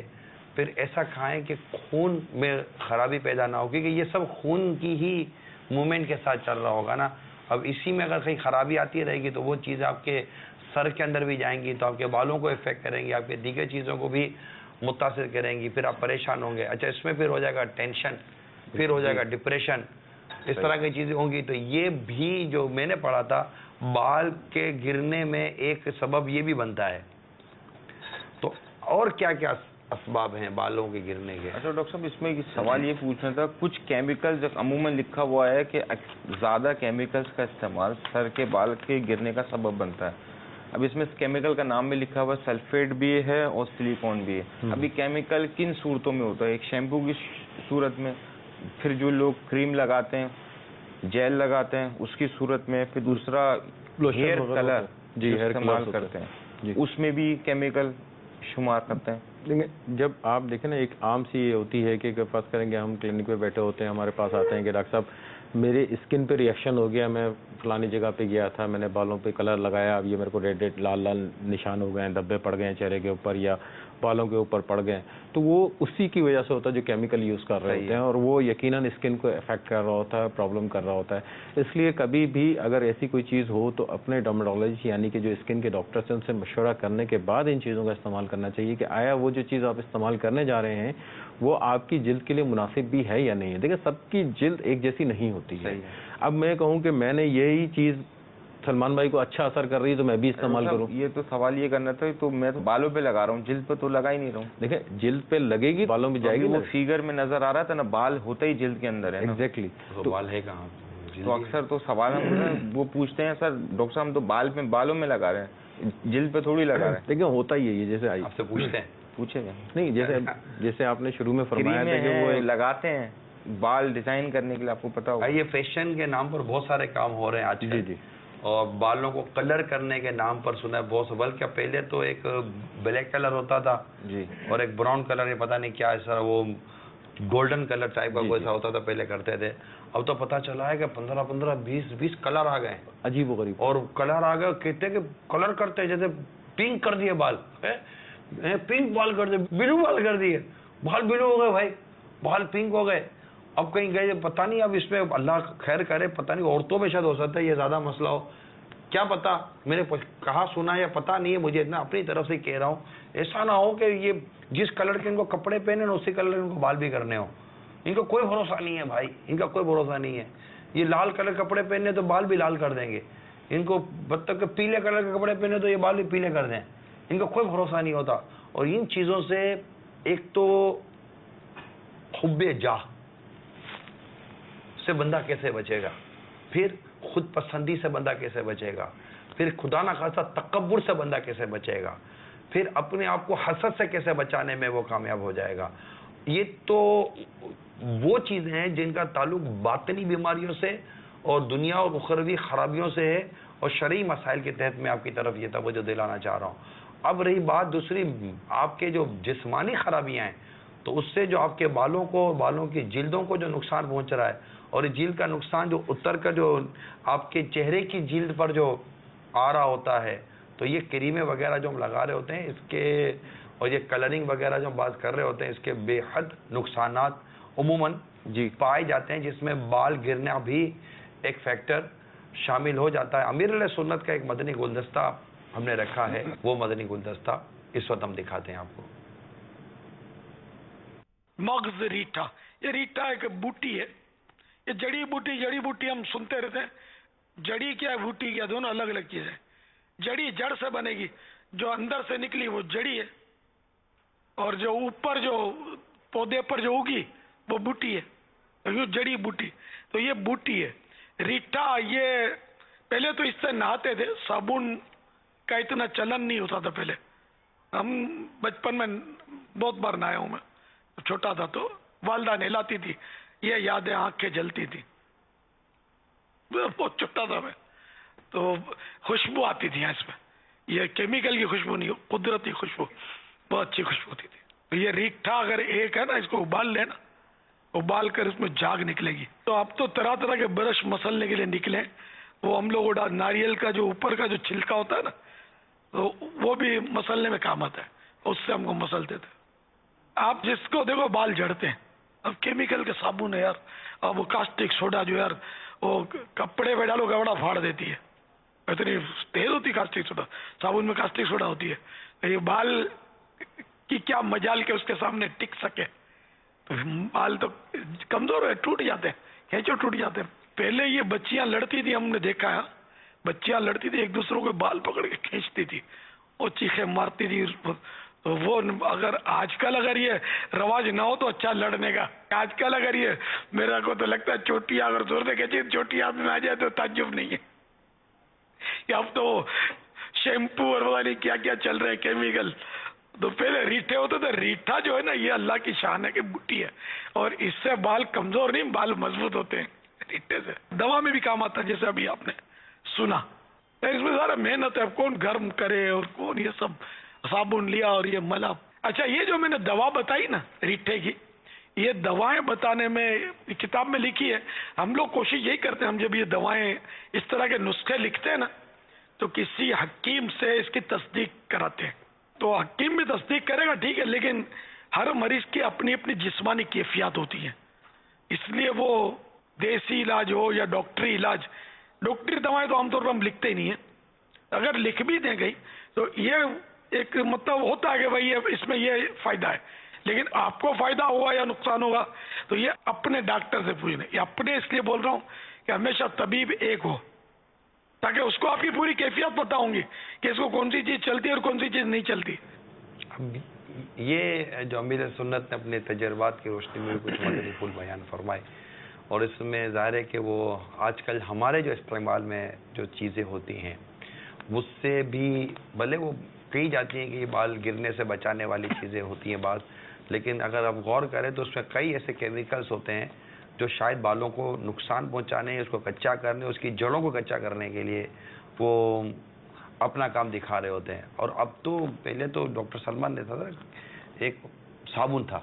Speaker 2: پھر ایسا کھائیں کہ خون میں خرابی پیدا نہ ہو, کیونکہ یہ سب خون کی ہی موومنٹ کے ساتھ چل رہا ہوگا نا. اب اسی میں اگر کہیں خرابی آتی رہے گی تو وہ چیزیں آپ کے سر کے اندر بھی جائیں گی, تو آپ کے بالوں کو افیکٹ کریں گی, آپ کے دیگر چیزوں کو بھی متاثر کریں گی, پھر آپ پریشان ہوں گے. اچھا, اس میں پھر ہو جائے گا ٹینشن, پھر ہو جائے گا ڈپریشن, اس طرح کی چیزیں ہوں گی. تو یہ بھی جو میں نے پڑھا تھا, بال کے گرنے میں ایک سبب یہ بھی بنتا ہے. تو اور کیا کیا اسباب ہیں بالوں کے گرنے کے؟
Speaker 4: اچھا ڈاکٹر صاحب, اس میں سوال یہ پوچھنا تھا, کچھ کیمیکلز عموماً لکھا ہوا ہے کہ زیادہ کیمیکلز کا استعمال سر کے بال کے گرنے کا سبب بنتا ہے. اب اس میں کیمیکل کا نام بھی لکھا ہوا ہے, سلفیٹ بھی ہے اور سلیکون بھی ہے. ابھی کیمیکل کن صورتوں میں ہوتا ہے؟ ایک شیمپو کی صورت میں, پھر جو لوگ کریم لگاتے ہیں, جیل لگاتے ہیں اس کی صورت میں, پھر دوسرا ہیئر کلر استعمال کرتے ہیں, اس میں بھی کیمیکل شمار کرتے ہیں.
Speaker 3: لیکن جب آپ دیکھیں نا, ایک عام سی یہ ہوتی ہے کہ فرض کریں گے ہم کلینک پہ بیٹھے ہوتے ہیں, ہمارے پاس آتے ہیں کہ ڈاکٹر صاحب میرے اسکن پہ ریئیکشن ہو گیا, میں فلانی جگہ پہ گیا تھا, میں نے بالوں پہ کلر لگایا, اب یہ میرے کو ریڈ لال لال نشان ہو گئے ہیں, دھبے پڑ گئے ہیں چہرے کے اوپر یا بالوں کے اوپر پڑ گئے ہیں. تو وہ اسی کی وجہ سے ہوتا ہے جو کیمیکل یوز کر رہے ہوتے ہیں, اور وہ یقیناً اسکن کو افیکٹ کر رہا ہوتا ہے, پرابلم کر رہا ہوتا ہے. اس لیے کبھی بھی اگر ایسی کوئی چیز ہو تو اپنے ڈرماٹولوجسٹ یعنی کہ جو اسکن کے ڈاکٹرس ہیں ان سے مشورہ کرنے کے بعد ان چیزوں کا استعمال کرنا چاہیے کہ آیا وہ جو چیز آپ استعمال کرنے جا رہے ہیں وہ آپ کی جلد کے لیے مناسب بھی ہے یا نہیں ہے. دیکھیں سب کی جلد ایک جیسی نہیں ہوتی ہے. اب میں کہوں کہ میں نے یہی چیز سلمان بھائی کو اچھا اثر کر رہی ہے تو میں بھی استعمال کروں.
Speaker 4: یہ تو سوال یہ کرنا تھا, تو میں تو بالوں پہ لگا رہا ہوں, جلد پہ تو لگا ہی نہیں رہا ہوں.
Speaker 3: دیکھیں جلد پہ لگے گی, بالوں پہ جائے گی.
Speaker 4: وہ فیگر میں نظر آ رہا تھا نا, بال ہوتا ہی جلد کے اندر ہے.
Speaker 3: ایگزیکٹلی,
Speaker 2: تو بال ہے کہاں؟
Speaker 4: تو اکثر تو سوال ہم وہ پوچھتے ہیں, سر ڈاکٹر صاحب ہم تو بالوں میں لگا رہے ہیں, جلد پہ تھوڑی لگا رہے ہیں.
Speaker 3: لیکن ہوتا ہی ہے یہ, جیسے
Speaker 2: آپ سے پوچھتے ہیں,
Speaker 4: پوچھے گا
Speaker 3: نہیں, جیسے آپ نے شروع میں فرمایا تھا کہ وہ
Speaker 4: لگاتے ہیں بال ڈیزائن کرنے کے لیے, آپ کو پتا ہوگا.
Speaker 2: یہ فیشن کے نام پر بہت سارے کام ہو رہے ہیں آج کل, اور بالوں کو کلر کرنے کے نام پر سنا ہے بہت. بلکہ پہلے تو ایک بلیک کلر ہوتا تھا
Speaker 4: جی,
Speaker 2: اور ایک براؤن کلر, یہ پتہ نہیں کیا ایسا وہ گولڈن کلر ٹائپ کا کوئی ایسا ہوتا تھا پہلے کرتے تھے. اب تو پتہ چلا ہے کہ 15 20 کلر آ گئے,
Speaker 3: عجیب و غریب.
Speaker 2: اور کلر آ گئے, کہتے ہیں کہ کلر کرتے ہیں, جیسے پنک کر دیے بال, پنک بال کر دیے, بلو بال کر دیے, بال بلو ہو گئے بھائی, بال پنک ہو گئے. اب کہیں گئے پتہ نہیں, اب اس میں اللہ خیر کرے, پتہ نہیں عورتوں میں شاید ہو سکتا ہے یہ زیادہ مسئلہ ہو, کیا پتا, میں نے کہا سنا یا پتہ نہیں ہے مجھے, اتنا اپنی طرف سے کہہ رہا ہوں. ایسا نہ ہو کہ یہ جس کلر کے ان کو کپڑے پہنے نا اسی کلر کے ان کو بال بھی کرنے ہو. ان کو کوئی بھروسہ نہیں ہے بھائی, ان کا کوئی بھروسہ نہیں ہے. یہ لال کلر کپڑے پہنے تو بال بھی لال کر دیں گے, ان کو مطلب کہ پیلے کلر کے کپڑے پہنے تو یہ بال بھی پیلے کر دیں. ان کا کوئی بھروسہ نہیں ہوتا. اور ان چیزوں سے ایک تو حب جاہ سے بندہ کیسے بچے گا, پھر خود پسندی سے بندہ کیسے بچے گا, پھر خدا نہ خواستہ تکبر سے بندہ کیسے بچے گا, پھر اپنے آپ کو حسد سے کیسے بچانے میں وہ کامیاب ہو جائے گا. یہ تو وہ چیزیں ہیں جن کا تعلق باطنی بیماریوں سے اور دنیا اور اخروی خرابیوں سے ہے, اور شرعی مسائل کے تحت میں آپ کی طرف یہ توجہ دلانا چاہ رہا ہوں. اب رہی بات دوسری, آپ کے جو جسمانی خرابیاں ہیں, تو اس سے جو آپ کے بالوں کو, بالوں کی جلدوں کو جو نقصان پہنچ رہا ہے, اور جلد کا نقصان جو اتر کر جو آپ کے چہرے کی جلد پر جو آ رہا ہوتا ہے, تو یہ کریمیں وغیرہ جو ہم لگا رہے ہوتے ہیں اس کے, اور یہ کلرنگ وغیرہ جو ہم بات کر رہے ہوتے ہیں, اس کے بے حد نقصانات عموماً پائے جاتے ہیں, جس میں بال گرنا بھی ایک فیکٹر شامل ہو جاتا ہے. امیر علیہ سنت کا ایک مدنی گلدستہ ہم نے رکھا ہے, وہ مدنی گلدستہ اس وقت ہم دکھاتے ہیں آپ کو.
Speaker 5: مغز ریٹھا, یہ ریٹھا ایک بوٹی ہے, یہ جڑی بوٹی ہم سنتے رہتے ہیں, جڑی کیا ہے بوٹی کیا, دونوں الگ الگ چیزیں. جڑی جڑ سے بنے گی, جو اندر سے نکلی وہ جڑی ہے, اور جو اوپر جو پودے پر جو اگی وہ بوٹی ہے, یوں جڑی بوٹی. تو یہ بوٹی ہے ریٹھا. یہ پہلے تو اس سے نہاتے تھے, صابن کا اتنا چلن نہیں ہوتا تھا پہلے. ہم بچپن میں بہت بار نہایا ہوں, میں چھوٹا تھا تو والدہ نہلاتی تھی, یہ یادیں آنکھیں جلتی تھی, بہت چھوٹا تھا میں, تو خوشبو آتی تھی اس میں, یہ کیمیکل کی خوشبو نہیں, قدرتی خوشبو, بہت اچھی خوشبو ہوتی تھی. یہ ریٹھا اگر ایک ہے نا, اس کو ابال لینا, ابال کر اس میں جاگ نکلے گی. تو اب تو طرح طرح کے برش مسلنے کے لیے نکلے, وہ ہم لوگ ناریل کا جو اوپر کا جو چھلکا ہوتا ہے نا, تو وہ بھی مسلنے میں کام آتا ہے, اس سے ہم کو مسلتے تھے. آپ جس کو دیکھو بال جھڑتے ہیں, اب کیمیکل کے صابن ہے یار, اب وہ کاسٹک سوڈا جو یار وہ کپڑے پہ ڈالو کپڑا پھاڑ دیتی ہے, اتنی تیز ہوتی کاسٹک سوڈا, صابن میں کاسٹک سوڈا ہوتی ہے. یہ بال کی کیا مجال کے اس کے سامنے ٹک سکے, تو بال تو کمزور ہے, ٹوٹ جاتے ہیں, کھینچو ٹوٹ جاتے ہیں. پہلے یہ بچیاں لڑتی تھی, ہم نے دیکھا ہے, بچیاں لڑتی تھی ایک دوسروں کے بال پکڑ کے کھینچتی تھی, اور چیخیں مارتی تھی. وہ اگر آج کل اگر یہ رواج نہ ہو تو اچھا لڑنے کا, آج کل اگر یہ, میرا کو تو لگتا ہے چوٹیاں اگر زور سے کھینچی چوٹی ہاتھ میں آ جائے تو تعجب نہیں ہے. اب تو شیمپو اور پتہ نہیں کیا کیا چل رہے ہیں کیمیکل. تو پہلے ریٹھے ہوتے تھے. ریٹھا جو ہے نا, یہ اللہ کی شان ہے کہ بوٹی ہے, اور اس سے بال کمزور نہیں, بال مضبوط ہوتے ہیں ریٹھے سے. دوا میں بھی کام آتا ہے, جیسے ابھی آپ نے سنا. اس میں سارا محنت ہے, کون گرم کرے اور کون یہ سب صابن لیا اور یہ ملا. اچھا, یہ جو میں نے دوا بتائی نا ریٹھے کی, یہ دوائیں بتانے میں کتاب میں لکھی ہے. ہم لوگ کوشش یہی کرتے ہیں, ہم جب یہ دوائیں اس طرح کے نسخے لکھتے ہیں نا, تو کسی حکیم سے اس کی تصدیق کراتے ہیں. تو حکیم بھی تصدیق کرے گا ٹھیک ہے, لیکن ہر مریض کی اپنی اپنی جسمانی کیفیات ہوتی ہیں, اس لیے وہ دیسی علاج ہو یا ڈاکٹری علاج, ڈاکٹری دوائیں تو عام طور پر ہم لکھتے ہی نہیں ہیں. اگر لکھ بھی دیں گئی تو یہ ایک مطلب ہوتا ہے کہ بھائی اس میں یہ فائدہ ہے, لیکن آپ کو فائدہ ہوگا یا نقصان ہوگا تو یہ اپنے ڈاکٹر سے پوچھنا. یہ اپنے اس لیے بول رہا ہوں کہ ہمیشہ طبیب ایک ہو, تاکہ اس کو آپ کی پوری کیفیت پتہ ہوں گی کہ اس کو کون سی چیز چلتی ہے اور کون سی چیز نہیں چلتی.
Speaker 2: یہ جو امیر سنت نے اپنے تجربات کی روشنی میں کچھ مدنی پھول بیان فرمائے, اور اس میں ظاہر ہے کہ وہ آج کل ہمارے جو استعمال میں جو چیزیں ہوتی ہیں اس سے بھی بھلے وہ کہی جاتی ہیں کہ یہ بال گرنے سے بچانے والی چیزیں ہوتی ہیں بعض, لیکن اگر آپ غور کریں تو اس میں کئی ایسے کیمیکلز ہوتے ہیں جو شاید بالوں کو نقصان پہنچانے, اس کو کچا کرنے, اس کی جڑوں کو کچا کرنے کے لیے وہ اپنا کام دکھا رہے ہوتے ہیں. اور اب تو پہلے تو ڈاکٹر سلمان نے تھا ایک صابن تھا,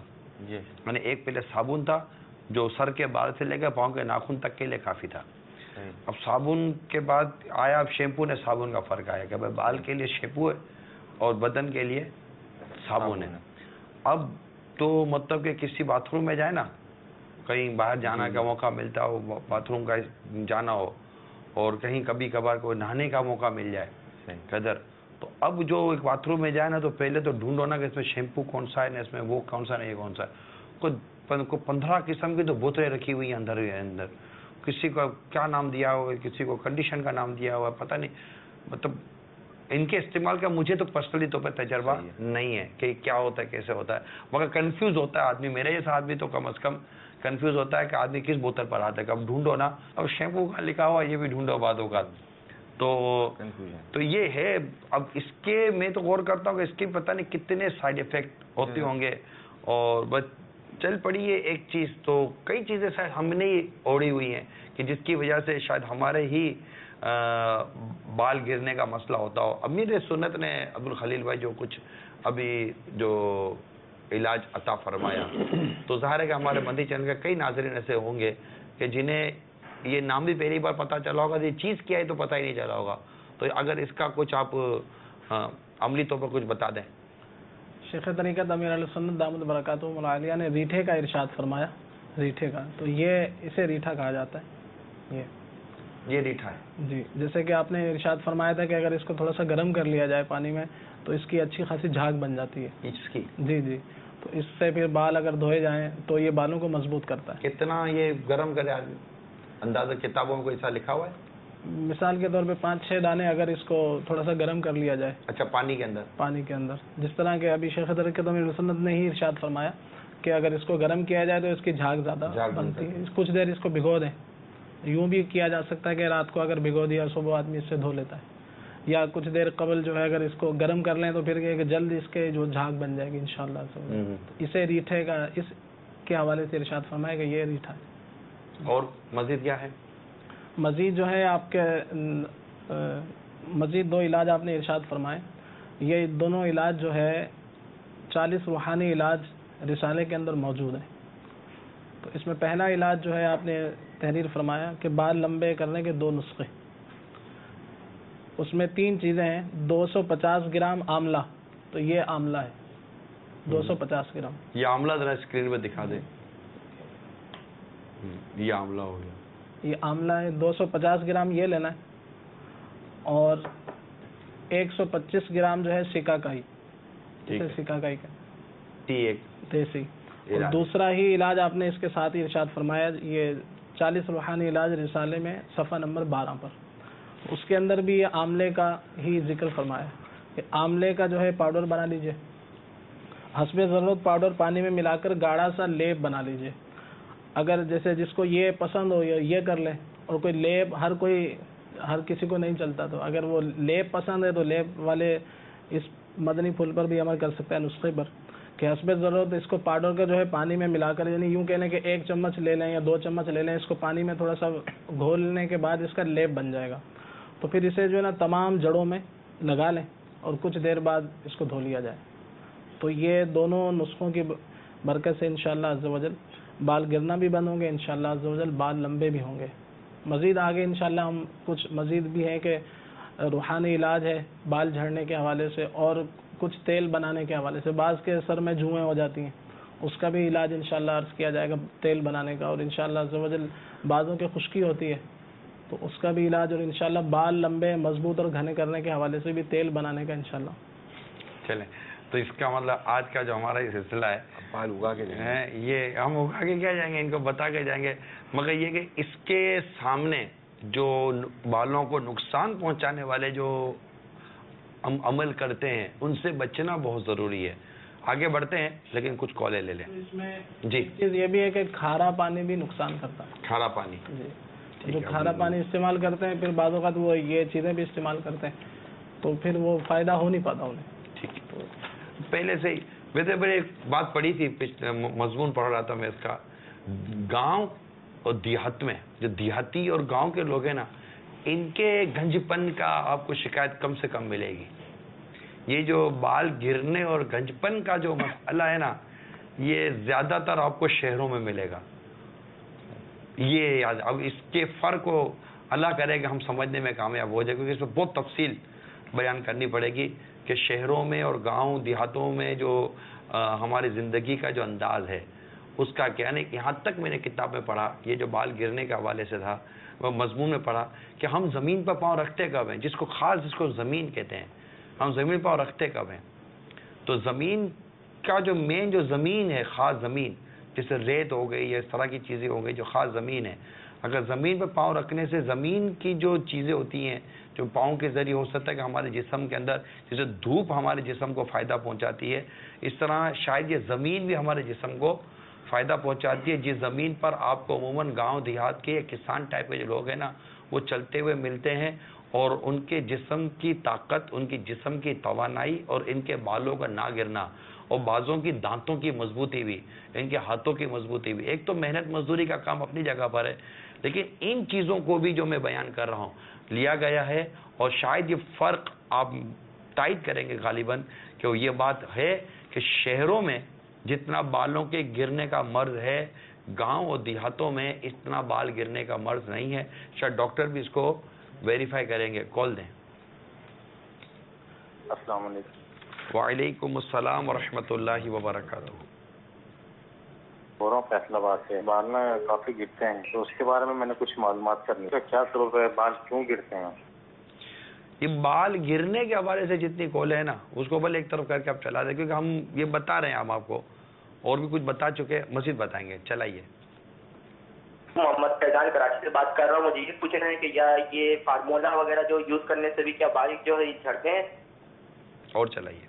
Speaker 2: یعنی ایک پہلے صابن تھا, جو سر کے بال سے لے کر پاؤں کے ناخن تک کے لیے کافی تھا. اب صابن کے بعد آیا اب شیمپو نے صابن کا فرق آیا کہ بھائی بال کے لیے شیمپو ہے اور بدن کے لیے صابن ہے. اب تو مطلب کہ کسی باتھ روم میں جائے نا, کہیں باہر جانا کا موقع ملتا ہو, باتھ روم کا جانا ہو, اور کہیں کبھی کبھار کوئی نہانے کا موقع مل جائے قدر, تو اب جو ایک باتھ روم میں جائے نا تو پہلے تو ڈھونڈو نا کہ اس میں شیمپو کون سا ہے, نا اس میں وہ کون سا ہے, یہ کون سا ہے. کو 15 قسم کی تو بوتلیں رکھی ہوئی ہیں اندر, کسی کو کیا نام دیا ہوا ہے, کسی کو کنڈیشن کا نام دیا ہوا ہے, پتہ نہیں. مطلب ان کے استعمال کا مجھے تو پرسنلی طور پہ تجربہ نہیں ہے کہ کیا ہوتا ہے, کیسے ہوتا ہے, مگر کنفیوز ہوتا ہے آدمی. میرے جیسا آدمی تو کم از کم کنفیوز ہوتا ہے کہ آدمی کس بوتل پر آتا ہے. اب ڈھونڈو نا, اب شیمپو کا لکھا ہوا یہ بھی ڈھونڈو بعد اوقات. تو یہ ہے. اب اس کے میں تو غور کرتا ہوں کہ اس کے پتہ نہیں کتنے سائیڈ ایفیکٹ ہوتے ہوں گے, اور بس چل پڑی ہے ایک چیز. تو کئی چیزیں شاید ہم نے ہی اوڑھی ہوئی ہیں کہ جس کی وجہ سے شاید ہمارے ہی بال گرنے کا مسئلہ ہوتا ہو. امیر سنت نے عبدالخلیل بھائی جو کچھ ابھی جو علاج عطا فرمایا, تو ظاہر ہے کہ ہمارے مدنی چینل کے کئی ناظرین ایسے ہوں گے کہ جنہیں یہ نام بھی پہلی بار پتہ چلا ہوگا, یہ چیز کیا ہے تو پتہ ہی نہیں چلا ہوگا. تو اگر اس کا کچھ آپ عملی طور پر کچھ بتا دیں.
Speaker 1: شیخ طریقت امیر علیہ سنت دامت برکاتہم العالیہ نے ریٹھے کا ارشاد فرمایا. ریٹھے کا تو یہ اسے ریٹھا کہا جاتا ہے.
Speaker 2: یہ ریٹھا ہے
Speaker 1: جی, جیسے کہ آپ نے ارشاد فرمایا تھا کہ اگر اس کو تھوڑا سا گرم کر لیا جائے پانی میں تو اس کی اچھی خاصی جھاگ بن جاتی ہے.
Speaker 2: اس کی
Speaker 1: جی, تو اس سے پھر بال اگر دھوئے جائیں تو یہ بالوں کو مضبوط کرتا ہے.
Speaker 2: کتنا یہ گرم کرے آدمی, اندازہ کتابوں میں کوئی ایسا لکھا ہوا ہے؟
Speaker 1: مثال کے طور پہ 5-6 دانے اگر اس کو تھوڑا سا گرم کر لیا جائے.
Speaker 2: اچھا, پانی کے اندر
Speaker 1: جس طرح کہ ابھی شیخ طریقت امیر علیہ سنت نے ہی ارشاد فرمایا کہ اگر اس کو گرم کیا جائے تو اس کی جھاگ زیادہ بنتی ہے. کچھ دیر اس کو بھگو دیں. یوں بھی کیا جا سکتا ہے کہ رات کو اگر بھگو دیا صبح آدمی اس سے دھو لیتا ہے, یا کچھ دیر قبل جو ہے اگر اس کو گرم کر لیں تو پھر جلد اس کے جو جھاگ بن جائے گی انشاءاللہ. اسے ریٹھے کا اس کے حوالے سے ارشاد فرمایا کہ یہ ریٹھا ہے.
Speaker 2: اور مزید کیا ہے؟
Speaker 1: مزید جو ہے آپ کے مزید 2 علاج آپ نے ارشاد فرمائے. یہ دونوں علاج جو ہے 40 روحانی علاج رسالے کے اندر موجود ہیں. تو اس میں پہلا علاج جو ہے آپ نے تحریر فرمایا کہ بال لمبے کرنے کے 2 نسخے. اس میں 3 چیزیں ہیں. 250 گرام آملہ, تو یہ آملہ ہے 250 گرام.
Speaker 2: یہ آملہ ذرا اسکرین پہ دکھا دیں. یہ آملہ ہو گیا,
Speaker 1: یہ آملہ ہے 250 گرام یہ لینا ہے. اور 125 گرام جو ہے سکاکائی, سکاکائی کا دیسی. اور دوسرا ہی علاج آپ نے اس کے ساتھ ہی ارشاد فرمایا, یہ 40 روحانی علاج رسالے میں صفحہ نمبر 12 پر. اس کے اندر بھی یہ آملے کا ہی ذکر فرمایا کہ آملے کا جو ہے پاؤڈر بنا لیجئے. حسب ضرورت پاؤڈر پانی میں ملا کر گاڑھا سا لیپ بنا لیجئے. اگر جیسے جس کو یہ پسند ہو یہ کر لے, اور کوئی لیپ ہر کسی کو نہیں چلتا, تو اگر وہ لیپ پسند ہے تو لیپ والے اس مدنی پھول پر بھی عمل کر سکتا ہے نسخے پر کہ حسب ضرورت اس کو پاؤڈر کا جو ہے پانی میں ملا کر, یعنی یوں کہنے کہ 1 چمچ لے لیں یا 2 چمچ لے لیں, اس کو پانی میں تھوڑا سا گھولنے کے بعد اس کا لیپ بن جائے گا. تو پھر اسے جو ہے نا تمام جڑوں میں لگا لیں اور کچھ دیر بعد اس کو دھو لیا جائے. تو یہ دونوں نسخوں کی برکت سے انشاءاللہ عز و جل بال گرنا بھی بند ہوں گے, انشاءاللہ عز و جل بال لمبے بھی ہوں گے. مزید آگے انشاءاللہ ہم کچھ مزید بھی ہیں کہ روحانی علاج ہے بال جھڑنے کے حوالے سے, اور کچھ تیل بنانے کے حوالے سے. بعض کے سر میں جوئیں ہو جاتی ہیں, اس کا بھی علاج انشاءاللہ عرض کیا جائے گا تیل بنانے کا. اور انشاءاللہ عز و جل بعضوں کے خشکی ہوتی ہے تو اس کا بھی علاج, اور انشاءاللہ بال لمبے مضبوط اور گھنے کرنے کے حوالے سے بھی تیل بنانے کا انشاءاللہ.
Speaker 2: چلیں, تو اس کا مطلب آج کا جو ہمارا یہ سلسلہ ہے
Speaker 3: بال اگا کے
Speaker 2: یہ ہم اگا کے کیا جائیں گے, ان کو بتا کے جائیں گے. مگر یہ کہ اس کے سامنے جو بالوں کو نقصان پہنچانے والے جو ہم عمل کرتے ہیں ان سے بچنا بہت ضروری ہے. آگے بڑھتے ہیں لیکن کچھ کالیں لے لیں.
Speaker 1: اس میں
Speaker 2: جی,
Speaker 1: چیز یہ بھی ہے کہ کھارا پانی بھی نقصان کرتا ہے.
Speaker 2: کھارا پانی,
Speaker 1: جی, جو کھارا پانی استعمال کرتے ہیں پھر بعض اوقات وہ یہ چیزیں بھی استعمال کرتے ہیں تو پھر وہ فائدہ ہو نہیں پاتا انہیں.
Speaker 2: ٹھیک ہے, پہلے سے ہی ویسے میں ایک بات پڑھی تھی, مضمون پڑھ رہا تھا میں اس کا. گاؤں اور دیہات میں جو دیہاتی اور گاؤں کے لوگ ہیں نا, ان کے گنج پن کا آپ کو شکایت کم سے کم ملے گی. یہ جو بال گرنے اور گنج پن کا جو مسئلہ ہے نا, یہ زیادہ تر آپ کو شہروں میں ملے گا. یہ یاد. اب اس کے فرق کو اللہ کرے کہ ہم سمجھنے میں کامیاب ہو جائے, کیونکہ اس میں بہت تفصیل بیان کرنی پڑے گی کہ شہروں میں اور گاؤں دیہاتوں میں جو ہماری زندگی کا جو انداز ہے اس کا کیا نہیں. یہاں تک میں نے کتاب میں پڑھا, یہ جو بال گرنے کے حوالے سے تھا وہ مضمون میں پڑھا کہ ہم زمین پر پاؤں رکھتے کب ہیں, جس کو زمین کہتے ہیں, ہم زمین پاؤں رکھتے کب ہیں. تو زمین کا جو مین جو زمین ہے, خاص زمین جیسے ریت ہو گئی یا اس طرح کی چیزیں ہو گئی جو خاص زمین ہے, اگر زمین پر پاؤں رکھنے سے زمین کی جو چیزیں ہوتی ہیں جو پاؤں کے ذریعے ہو سکتا ہے کہ ہمارے جسم کے اندر جیسے دھوپ ہمارے جسم کو فائدہ پہنچاتی ہے, اس طرح شاید یہ زمین بھی ہمارے جسم کو فائدہ پہنچاتی ہے. جس زمین پر آپ کو عموماً گاؤں دیہات کے کسان ٹائپ کے جو لوگ ہیں نا وہ چلتے ہوئے ملتے ہیں, اور ان کے جسم کی طاقت, ان کی جسم کی توانائی اور ان کے بالوں کا نہ گرنا اور بازوں کی دانتوں کی مضبوطی بھی, ان کے ہاتھوں کی مضبوطی بھی. ایک تو محنت مزدوری کا کام اپنی جگہ پر ہے, لیکن ان چیزوں کو بھی جو میں بیان کر رہا ہوں لیا گیا ہے, اور شاید یہ فرق آپ تائید کریں گے غالباً کہ یہ بات ہے کہ شہروں میں جتنا بالوں کے گرنے کا مرض ہے گاؤں اور دیہاتوں میں اتنا بال گرنے کا مرض نہیں ہے. شاید ڈاکٹر بھی اس کو ویریفائی کریں گے. کال دیں.
Speaker 6: السلام علیکم.
Speaker 2: وعلیکم السلام ورحمۃ اللہ وبرکاتہ.
Speaker 6: بول رہا ہوں فیصل آباد سے. بال نا کافی گرتے ہیں, تو اس کے بارے میں نے کچھ معلومات کرنی ہے. کیا سبب ہے, بال کیوں گرتے ہیں؟
Speaker 2: یہ بال گرنے کے حوالے سے جتنی کال ہے نا اس کو بل ایک طرف کر کے آپ چلا دیں, کیونکہ ہم یہ بتا رہے ہیں, ہم آپ کو اور بھی کچھ بتا چکے, مزید بتائیں گے. چلائیے.
Speaker 7: محمد فیضان کراچی سے بات کر رہا ہوں. مجھے یہ پوچھنا ہے کہ یہ فارمولا وغیرہ جو یوز کرنے سے بھی کیا بال جو ہے جھڑتے ہیں؟
Speaker 2: اور چلائیے.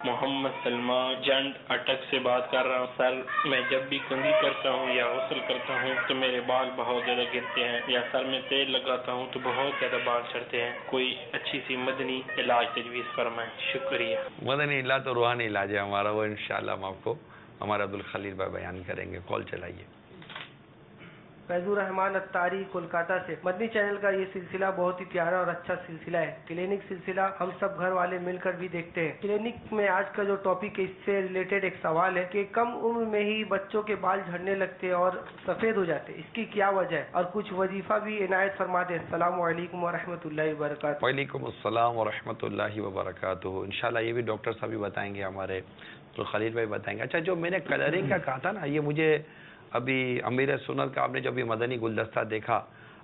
Speaker 8: محمد سلمہ جنڈ اٹک سے بات کر رہا ہوں. سر میں جب بھی کنگھی کرتا ہوں یا غسل کرتا ہوں تو میرے بال بہت زیادہ گرتے ہیں, یا سر میں تیل لگاتا ہوں تو بہت زیادہ بال چڑھتے ہیں. کوئی اچھی سی مدنی علاج تجویز فرمائیں, شکریہ.
Speaker 2: مدنی علاج تو روحانی علاج ہے ہمارا, وہ انشاءاللہ ہم آپ کو ہمارے عبدالخلیل بھائی بیان کریں گے. کال چلائیے.
Speaker 9: فیض الرحمان اتاری کولکاتہ سے. مدنی چینل کا یہ سلسلہ بہت ہی پیارا اور اچھا سلسلہ ہے. کلینک سلسلہ ہم سب گھر والے مل کر بھی دیکھتے ہیں. کلینک میں آج کا جو ٹاپک ہے اس سے ریلیٹڈ ایک سوال ہے کہ کم عمر میں ہی بچوں کے بال جھڑنے لگتے اور سفید ہو جاتے, اس کی کیا وجہ ہے, اور کچھ وظیفہ بھی عنایت فرما دیں. السلام علیکم ورحمۃ اللہ وبرکاتہ.
Speaker 2: وعلیکم السلام ورحمۃ اللہ وبرکاتہ. انشاءاللہ یہ بھی ڈاکٹر صاحب بھی بتائیں گے, ہمارے تو خلیل بھائی بتائیں گے. اچھا, جو میں نے کلرنگ کا کہا تھا نا, یہ مجھے ابھی امیر سنت کا آپ نے جو ابھی مدنی گلدستہ دیکھا,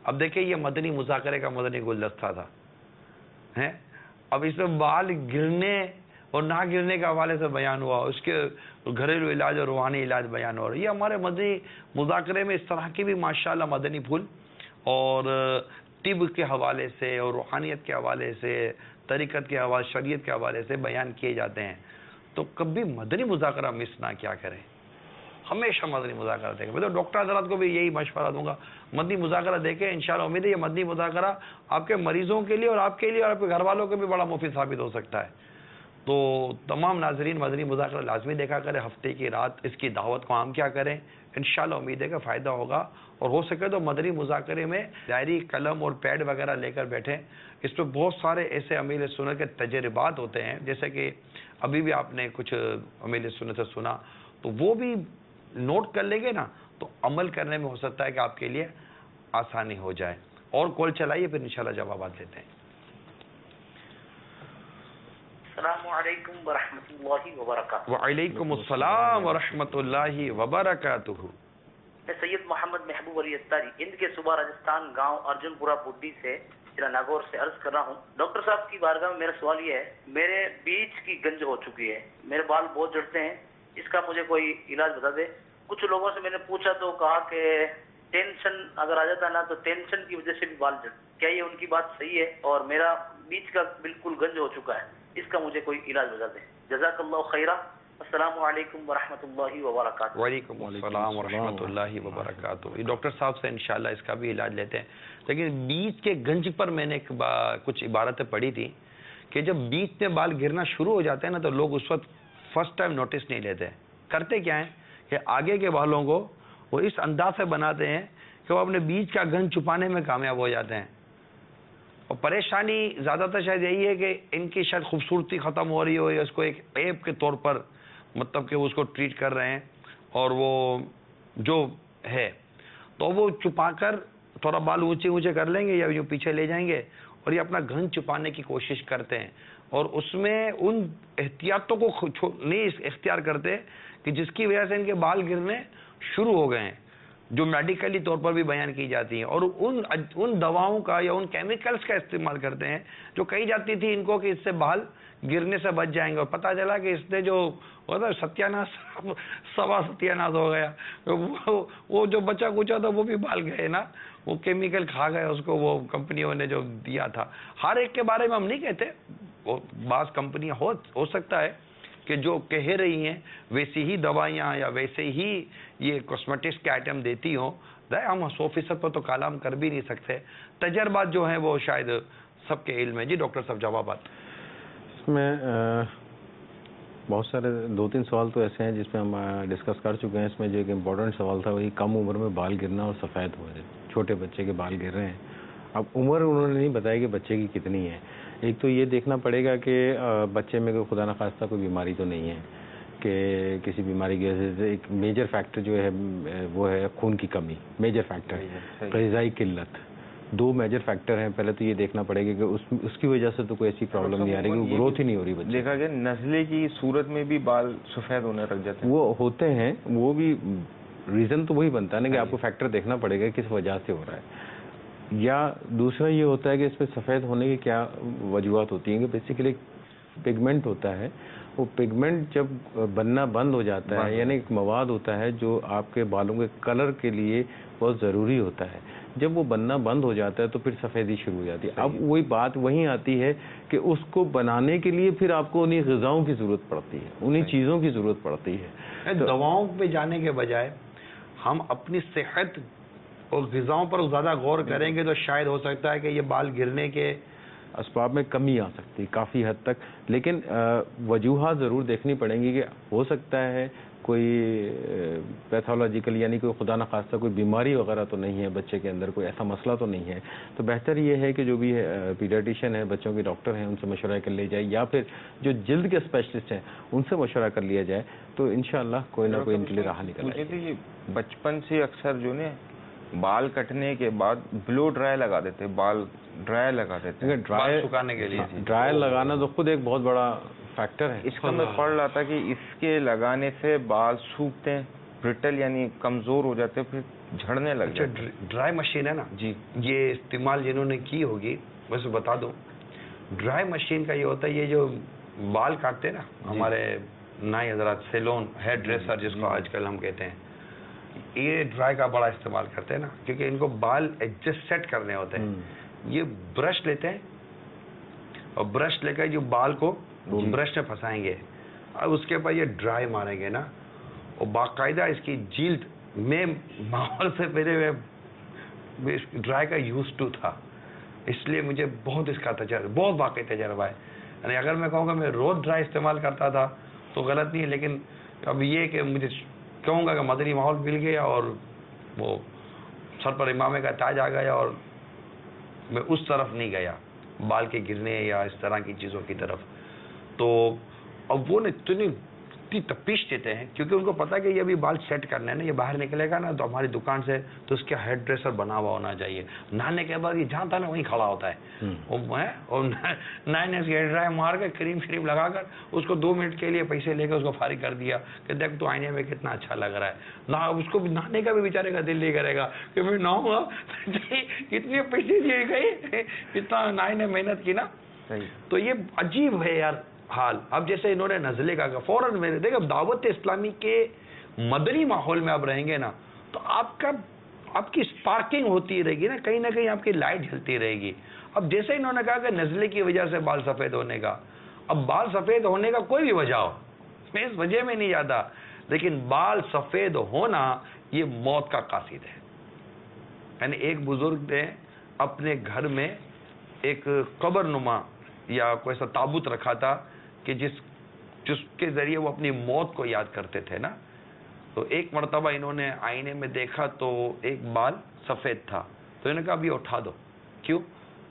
Speaker 2: اب دیکھیں یہ مدنی مذاکرے کا مدنی گلدستہ تھا, ہیں اب اس میں بال گرنے اور نہ گرنے کے حوالے سے بیان ہوا, اس کے گھریلو علاج اور روحانی علاج بیان ہو رہا ہے. یہ ہمارے مدنی مذاکرے میں اس طرح کی بھی ماشاءاللہ مدنی پھول اور طب کے حوالے سے اور روحانیت کے حوالے سے, طریقت کے حوالے, شریعت کے حوالے سے بیان کیے جاتے ہیں. تو کبھی مدنی مذاکرہ مس نہ کیا کریں, ہمیشہ مدنی مذاکرہ دیکھیں. میں تو ڈاکٹر حضرات کو بھی یہی مشورہ دوں گا, مدنی مذاکرہ دیکھیں. انشاءاللہ امید ہے یہ مدنی مذاکرہ آپ کے مریضوں کے لیے اور آپ کے لیے اور آپ کے گھر والوں کے بھی بڑا مفید ثابت ہو سکتا ہے. تو تمام ناظرین مدنی مذاکرہ لازمی دیکھا کریں, ہفتے کی رات اس کی دعوت کو عام کیا کریں. انشاءاللہ امید ہے کہ فائدہ ہوگا, اور ہو سکے تو مدنی مذاکرے میں ڈائری قلم اور پیڈ وغیرہ لے کر بیٹھیں. اس پہ بہت سارے ایسے امیل سنت کے تجربات ہوتے ہیں, جیسے کہ ابھی بھی آپ نے کچھ امیل سنت سے سنا, تو وہ بھی نوٹ کر لیں گے نا تو عمل کرنے میں ہو سکتا ہے کہ آپ کے لیے آسانی ہو جائے. اور کال چلائیے, پھر انشاءاللہ جوابات لیتے ہیں.
Speaker 7: السلام علیکم ورحمۃ اللہ وبرکاتہ.
Speaker 2: وعلیکم السلام ورحمۃ اللہ وبرکاتہ.
Speaker 7: میں سید محمد محبوب علی اتاری ہند کے صوبہ راجستھان گاؤں ارجن پورہ بڈی سے ضلع ناگور سے عرض کر رہا ہوں. ڈاکٹر صاحب کی بارگاہ میں میرا سوال یہ ہے, میرے بیچ کی گنج ہو چکی ہے, میرے بال بہت جھڑتے ہیں, اس کا مجھے کوئی علاج بتا دے. کچھ لوگوں سے میں نے پوچھا تو کہا کہ ٹینشن اگر آ جاتا نا تو ٹینشن کی وجہ سے بھی بال جھڑتے. کیا یہ ان کی بات صحیح ہے؟ اور میرا بیچ کا بالکل گنج ہو چکا ہے, اس کا مجھے کوئی علاج بتا دیں. جزاک اللہ خیرہ. السلام علیکم ورحمۃ اللہ وبرکاتہ.
Speaker 2: وعلیکم السلام ورحمۃ اللہ وبرکاتہ. یہ ڈاکٹر صاحب سے انشاءاللہ اس کا بھی علاج لیتے ہیں. لیکن بیچ کے گنج پر میں نے کچھ عبارتیں پڑھی تھی کہ جب بیچ میں بال گرنا شروع ہو جاتے ہیں نا تو لوگ اس وقت فرسٹ ٹائم نوٹس نہیں لیتے. کرتے کیا ہیں کہ آگے کے بالوں کو وہ اس انداز سے بناتے ہیں کہ وہ اپنے بیچ کا گنج چھپانے میں کامیاب ہو جاتے ہیں. اور پریشانی زیادہ تر شاید یہی ہے کہ ان کی شاید خوبصورتی ختم ہو رہی ہو, یا اس کو ایک عیب کے طور پر مطلب کہ وہ اس کو ٹریٹ کر رہے ہیں, اور وہ جو ہے تو وہ چھپا کر تھوڑا بال اونچے اونچے کر لیں گے یا یوں پیچھے لے جائیں گے اور یہ اپنا گھن چھپانے کی کوشش کرتے ہیں اور اس میں ان احتیاطوں کو نہیں اختیار کرتے کہ جس کی وجہ سے ان کے بال گرنے شروع ہو گئے ہیں، جو میڈیکلی طور پر بھی بیان کی جاتی ہیں، اور ان دواؤں کا یا ان کیمیکلز کا استعمال کرتے ہیں جو کہی جاتی تھی ان کو کہ اس سے بال گرنے سے بچ جائیں گے، اور پتہ چلا کہ اس نے جو ستیاناش سوا ستیاناش ہو گیا، وہ جو بچا کچا تھا وہ بھی بال گئے نا، وہ کیمیکل کھا گئے اس کو، وہ کمپنیوں نے جو دیا تھا۔ ہر ایک کے بارے میں ہم نہیں کہتے، بعض کمپنیاں ہو سکتا ہے کہ جو کہہ رہی ہیں ویسی ہی دوائیاں یا ویسے ہی یہ کاسمیٹکس کے آئٹم دیتی ہوں، ہم 100% پر تو کلام کر بھی نہیں سکتے، تجربات جو ہیں وہ شاید سب کے علم ہے۔ جی ڈاکٹر صاحب جوابات۔
Speaker 3: اس میں بہت سارے 2-3 سوال تو ایسے ہیں جس میں ہم ڈسکس کر چکے ہیں۔ اس میں جو ایک امپورٹنٹ سوال تھا وہی کم عمر میں بال گرنا اور سفید ہو رہے، چھوٹے بچے کے بال گر رہے ہیں۔ اب عمر انہوں نے نہیں بتایا کہ بچے کی کتنی ہے۔ ایک تو یہ دیکھنا پڑے گا کہ بچے میں کوئی خدا نخواستہ کوئی بیماری تو نہیں ہے کہ کسی بیماری کی وجہ سے۔ ایک میجر فیکٹر جو ہے وہ ہے خون کی کمی، میجر فیکٹر، غذائی قلت، 2 میجر فیکٹر ہیں۔ پہلے تو یہ دیکھنا پڑے گا کہ اس کی وجہ سے تو کوئی ایسی پرابلم نہیں آ رہی کہ گروتھ ہی نہیں ہو رہی بچے۔
Speaker 4: دیکھا گیا نزلے کی صورت میں بھی بال سفید ہونے لگ جاتے ہیں،
Speaker 3: وہ ہوتے ہیں، وہ بھی ریزن تو وہی بنتا ہے نا کہ آپ کو فیکٹر دیکھنا پڑے گا کس وجہ سے ہو رہا ہے۔ یا دوسرا یہ ہوتا ہے کہ اس میں سفید ہونے کی کیا وجوہات ہوتی ہیں کہ بیسیکلی پگمنٹ ہوتا ہے، وہ پگمنٹ جب بننا بند ہو جاتا ہے، یعنی ایک مواد ہوتا ہے جو آپ کے بالوں کے کلر کے لیے بہت ضروری ہوتا ہے، جب وہ بننا بند ہو جاتا ہے تو پھر سفیدی شروع ہو جاتی ہے۔ اب وہی بات وہیں آتی ہے کہ اس کو بنانے کے لیے پھر آپ کو انہیں غذاؤں کی ضرورت پڑتی ہے، انہیں چیزوں کی ضرورت پڑتی ہے۔
Speaker 2: دواؤں پہ جانے کے بجائے ہم اپنی صحت اور غذاؤں پر زیادہ غور کریں گے تو شاید ہو سکتا ہے کہ یہ بال گرنے کے
Speaker 3: اسباب میں کمی آ سکتی ہے کافی حد تک، لیکن وجوہات ضرور دیکھنی پڑیں گی کہ ہو سکتا ہے کوئی پیتھولوجیکل یعنی کوئی خدا نخواستہ کوئی بیماری وغیرہ تو نہیں ہے بچے کے اندر، کوئی ایسا مسئلہ تو نہیں ہے، تو بہتر یہ ہے کہ جو بھی پیڈیاٹیشین ہے، بچوں کے ڈاکٹر ہیں، ان سے مشورہ کر لیا جائے، یا پھر جو جلد کے اسپیشلسٹ ہیں ان سے مشورہ کر لیا جائے، تو انشاءاللہ کوئی نہ کوئی ان کے لیے راہ نکل آئے گی۔
Speaker 4: بچپن سے اکثر جو نا بال کٹنے کے بعد بلو ڈرائی لگا دیتے، بال ڈرائی لگا دیتے،
Speaker 2: بال سکھانے کے لیے
Speaker 3: ڈرائی لگانا تو خود ایک بہت بڑا فیکٹر ہے۔
Speaker 4: اس کا میں پڑھ رہا تھا کہ اس کے لگانے سے بال سوکھتے ہیں، برٹل یعنی کمزور ہو جاتے، پھر جھڑنے لگ جاتے ہیں۔
Speaker 2: ڈرائی مشین ہے نا جی، یہ استعمال جنہوں نے کی ہوگی ویسے بتا دوں، ڈرائی مشین کا یہ ہوتا ہے، یہ جو بال کاٹتے ہیں نا ہمارے نائی حضرات، سیلون، ہیئر ڈریسر جس کو آج کل ہم کہتے ہیں، یہ ڈرائی کا بڑا استعمال کرتے ہیں نا، کیونکہ ان کو بال ایڈجسٹ سیٹ کرنے ہوتے ہیں۔ یہ برش لیتے ہیں اور برش لے کر جو بال کو برش میں پھنسائیں گے، اب اس کے اوپر یہ ڈرائی ماریں گے نا، اور باقاعدہ اس کی جلد میں ماحول سے پہلے میں ڈرائی کا یوز ٹو تھا، اس لیے مجھے بہت اس کا تجربہ، بہت واقعی تجربہ ہے۔ یعنی اگر میں کہوں گا میں روز ڈرائی استعمال کرتا تھا تو غلط نہیں ہے، لیکن اب یہ کہ مجھے کہوں گا کہ مدنی ماحول مل گیا اور وہ سر پر امامے کا تاج آ گیا اور میں اس طرف نہیں گیا بال کے گرنے یا اس طرح کی چیزوں کی طرف، تو اب وہ اتنی تپیش دیتے ہیں کیونکہ ان کو پتا کہ یہ ابھی بال سیٹ کرنا ہے نا، یہ باہر نکلے گا نا تو ہماری دکان سے تو اس کا ہیڈ ڈریسر بنا ہوا ہونا چاہیے، نہانے کے بعد یہ جہاں تھا نا وہیں کھڑا ہوتا ہے، اور نائن کے ہیڈ ڈرائی مار کے کریم شریم لگا کر اس کو 2 منٹ کے لیے پیسے لے کے اس کو فارغ کر دیا کہ دیکھ تو آئینے میں کتنا اچھا لگ رہا ہے نہ، اس کو بھی نہانے کا بھی بیچارے کا دل نہیں کرے گا کہ میں نہاؤں گا، اتنے پیسے دیے گئے، اتنا نائ نے محنت کی نا، تو یہ عجیب ہے یار حال۔ اب جیسے انہوں نے نزلے کا فوراً میرے دیکھ اب دعوت اسلامی کے مدنی ماحول میں اب رہیں گے نا تو آپ کی اسپارکنگ ہوتی رہے گی نا، کہیں نہ کہیں آپ کی لائٹ جلتی رہے گی۔ اب جیسے انہوں نے کہا کہ نزلے کی وجہ سے بال سفید ہونے کا، اب بال سفید ہونے کا کوئی بھی وجہ ہو، میں اس وجہ میں نہیں جاتا، لیکن بال سفید ہونا یہ موت کا قاصد ہے۔ یعنی ایک بزرگ نے اپنے گھر میں ایک قبر نما یا کوئی ایسا تابوت رکھا تھا کہ جس کے ذریعے وہ اپنی موت کو یاد کرتے تھے نا، تو ایک مرتبہ انہوں نے آئینے میں دیکھا تو ایک بال سفید تھا، تو انہوں نے کہا اب یہ اٹھا دو، کیوں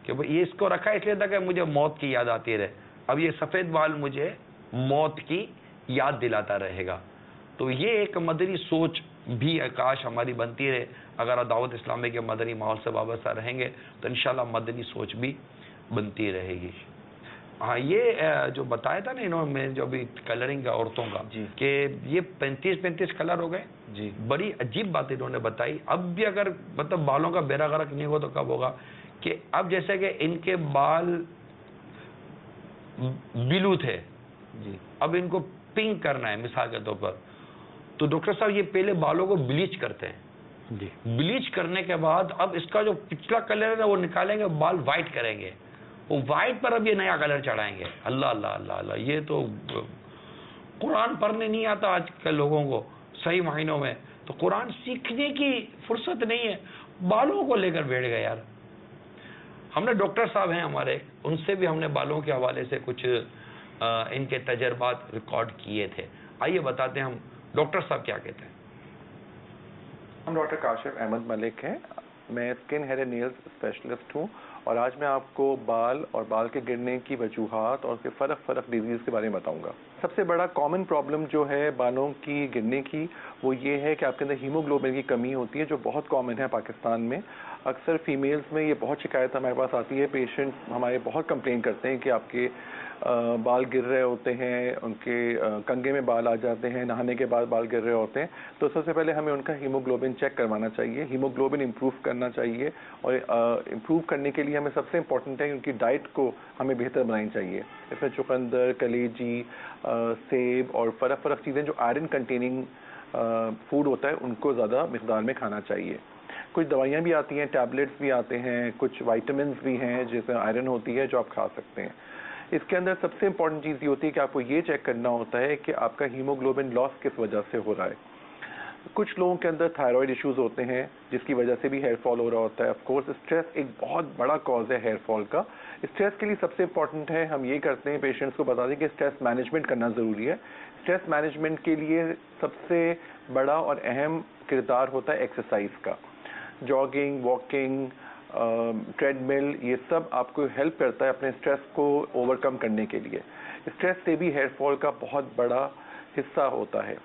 Speaker 2: کہ یہ اس کو رکھا اس لیے تھا کہ مجھے موت کی یاد آتی رہے، اب یہ سفید بال مجھے موت کی یاد دلاتا رہے گا۔ تو یہ ایک مدنی سوچ بھی کاش ہماری بنتی رہے. اگر دعوت اسلامی کے مدنی ماحول سے وابستہ رہیں گے تو انشاءاللہ مدنی سوچ بھی بنتی رہے گی. ہاں یہ جو بتایا تھا نا انہوں نے جو ابھی کلرنگ کا عورتوں کا کہ یہ 35 کلر ہو گئے,
Speaker 4: جی
Speaker 2: بڑی عجیب بات انہوں نے بتائی. اب بھی اگر مطلب بالوں کا بیڑا غرق نہیں ہوا تو کب ہوگا؟ کہ اب جیسے کہ ان کے بال بلو تھے,
Speaker 4: جی
Speaker 2: اب ان کو پنک کرنا ہے مثال کے طور پر, تو ڈاکٹر صاحب یہ پہلے بالوں کو بلیچ کرتے ہیں.
Speaker 3: جی
Speaker 2: بلیچ کرنے کے بعد اب اس کا جو پچھلا کلر ہے نا وہ نکالیں گے, بال وائٹ کریں گے, وہ وائٹ پر اب یہ نیا کلر چڑھائیں گے. اللہ اللہ اللہ اللہ, یہ تو قرآن پڑھنے نہیں آتا آج کل لوگوں کو صحیح معنوں میں, تو قرآن سیکھنے کی فرصت نہیں ہے, بالوں کو لے کر بیٹھ گئے یار. ہم نے ڈاکٹر صاحب ہیں ہمارے, ان سے بھی ہم نے بالوں کے حوالے سے کچھ ان کے تجربات ریکارڈ کیے تھے. آئیے بتاتے ہیں ہم ڈاکٹر صاحب کیا کہتے ہیں.
Speaker 10: ہم ڈاکٹر کاشف احمد ملک ہیں, میں skin here and nails specialist ہوں, اور آج میں آپ کو بال اور بال کے گرنے کی وجوہات اور اس کے فرق ڈیزیز کے بارے میں بتاؤں گا. سب سے بڑا کامن پرابلم جو ہے بالوں کی گرنے کی وہ یہ ہے کہ آپ کے اندر ہیموگلوبن کی کمی ہوتی ہے, جو بہت کامن ہے پاکستان میں. اکثر فیمیلز میں یہ بہت شکایت ہمارے پاس آتی ہے, پیشنٹ ہمارے بہت کمپلین کرتے ہیں کہ آپ کے بال گر رہے ہوتے ہیں, ان کے کنگھے میں بال آ جاتے ہیں, نہانے کے بعد بال گر رہے ہوتے ہیں. تو سب سے پہلے ہمیں ان کا ہیموگلوبن چیک کروانا چاہیے, ہیموگلوبن امپروو کرنا چاہیے, اور امپروو کرنے کے لیے ہمیں سب سے امپورٹنٹ ہے ان کی ڈائٹ کو ہمیں بہتر بنانی چاہیے. اس میں چقندر, کلیجی, سیب اور فرق چیزیں جو آئرن کنٹیننگ فوڈ ہوتا ہے ان کو زیادہ مقدار میں کھانا چاہیے. کچھ دوائیاں بھی آتی ہیں, ٹیبلٹس بھی آتے ہیں, کچھ وائٹامنس بھی ہیں جس میں آئرن ہوتی ہے جو آپ کھا سکتے ہیں. اس کے اندر سب سے امپورٹنٹ چیز یہ ہوتی ہے کہ آپ کو یہ چیک کرنا ہوتا ہے کہ آپ کا ہیموگلوبن لاس کس وجہ سے ہو رہا ہے. کچھ لوگوں کے اندر تھائرائڈ ایشوز ہوتے ہیں جس کی وجہ سے بھی ہیئر فال ہو رہا ہوتا ہے. آف کورس اسٹریس ایک بہت بڑا کاز ہے ہیئر فال کا. اسٹریس کے لیے سب سے امپورٹنٹ ہے, ہم یہ کرتے ہیں پیشنٹس کو بتا دیں کہ اسٹریس مینجمنٹ کرنا ضروری ہے. اسٹریس مینجمنٹ کے لیے سب سے بڑا اور اہم کردار ہوتا ہے ایکسرسائز کا. جاگنگ, واکنگ, ٹریڈ مل, یہ سب آپ کو ہیلپ کرتا ہے اپنے اسٹریس کو اوور کم کرنے کے لیے. اسٹریس سے بھی ہیئر فال کا بہت بڑا حصہ ہوتا ہے.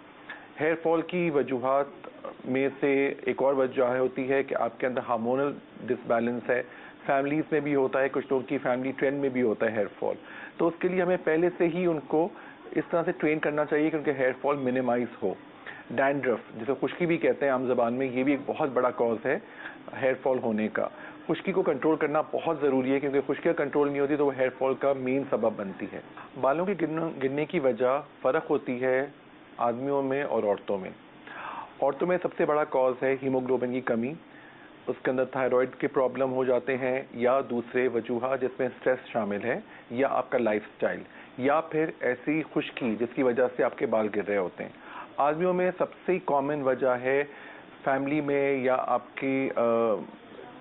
Speaker 10: ہیئر فال کی وجوہات میں سے ایک اور وجہ ہوتی ہے کہ آپ کے اندر ہارمونل ڈس بیلنس ہے. فیملیز میں بھی ہوتا ہے, کچھ لوگوں کی فیملی ٹرینڈ میں بھی ہوتا ہے ہیئر فال. تو اس کے لیے ہمیں پہلے سے ہی ان کو اس طرح سے ٹرین کرنا چاہیے کہ ان کے ہیئر فال منیمائز ہو. ڈینڈرف جسے خشکی بھی کہتے ہیں عام زبان میں, یہ بھی ایک بہت بڑا کاز ہے ہیئر فال ہونے کا. خشکی کو کنٹرول کرنا بہت ضروری ہے کیونکہ خشکی کنٹرول نہیں ہوتی تو وہ ہیئر فال کا مین سبب بنتی ہے. بالوں کے گرنے کی وجہ فرق ہوتی ہے آدمیوں میں اور عورتوں میں. عورتوں میں سب سے بڑا کاز ہے ہیموگلوبن کی کمی, اس کے اندر تھائرائڈ کے پرابلم ہو جاتے ہیں, یا دوسرے وجوہات جس میں اسٹریس شامل ہے, یا آپ کا لائف سٹائل, یا پھر ایسی خشکی جس کی وجہ سے آپ کے بال گر رہے ہوتے ہیں. آدمیوں میں سب سے کامن وجہ ہے فیملی میں یا آپ کی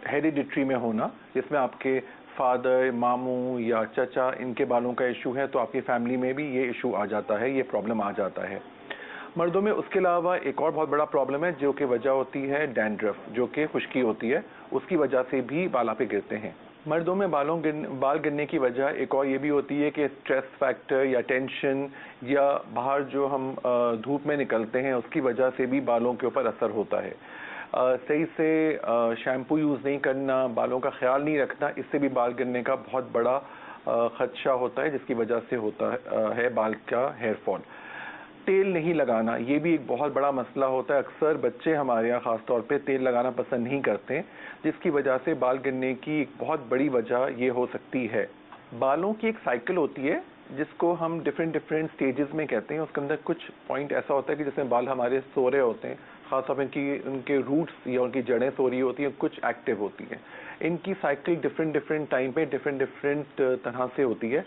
Speaker 10: ہیریڈیٹری میں ہونا, جس میں آپ کے فادر, ماموں یا چچا ان کے بالوں کا ایشو ہے تو آپ کی فیملی میں بھی یہ ایشو آ جاتا ہے, یہ پرابلم آ جاتا ہے. مردوں میں اس کے علاوہ ایک اور بہت بڑا پرابلم ہے جو کہ وجہ ہوتی ہے ڈینڈرف, جو کہ خشکی ہوتی ہے, اس کی وجہ سے بھی بال پہ گرتے ہیں. مردوں میں بال گرنے کی وجہ ایک اور یہ بھی ہوتی ہے کہ اسٹریس فیکٹر یا ٹینشن, یا باہر جو ہم دھوپ میں نکلتے ہیں اس کی وجہ سے بھی بالوں کے اوپر اثر ہوتا ہے. صحیح سے شیمپو یوز نہیں کرنا, بالوں کا خیال نہیں رکھنا, اس سے بھی بال گرنے کا بہت بڑا خدشہ ہوتا ہے جس کی وجہ سے ہوتا ہے بال کا ہیئر فال. تیل نہیں لگانا, یہ بھی ایک بہت بڑا مسئلہ ہوتا ہے. اکثر بچے ہمارے یہاں خاص طور پہ تیل لگانا پسند نہیں کرتے, جس کی وجہ سے بال گرنے کی ایک بہت بڑی وجہ یہ ہو سکتی ہے. بالوں کی ایک سائیکل ہوتی ہے جس کو ہم ڈفرینٹ سٹیجز میں کہتے ہیں. اس کے اندر کچھ پوائنٹ ایسا ہوتا ہے کہ جس میں بال ہمارے سو رہے ہوتے ہیں, خاص طور پہ ان کے روٹس یا ان کی جڑیں سو رہی ہوتی ہیں, کچھ ایکٹیو ہوتی ہیں. ان کی سائیکل ڈفرینٹ ٹائم پہ ڈفرینٹ طرح سے ہوتی ہے.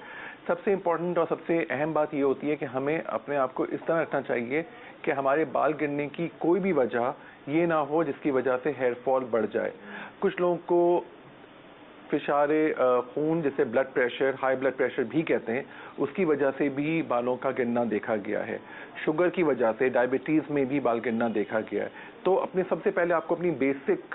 Speaker 10: سب سے امپورٹنٹ اور سب سے اہم بات یہ ہوتی ہے کہ ہمیں اپنے آپ کو اس طرح رکھنا چاہیے کہ ہمارے بال گرنے کی کوئی بھی وجہ یہ نہ ہو جس کی وجہ سے ہیئر فال بڑھ جائے. کچھ لوگوں کو فشار خون جسے blood pressure, high blood pressure بھی کہتے ہیں, اس کی وجہ سے بھی بالوں کا گرنا دیکھا گیا ہے. شوگر کی وجہ سے, ڈائبٹیز میں بھی بال گرنا دیکھا گیا ہے. تو سب سے پہلے آپ کو اپنی بیسک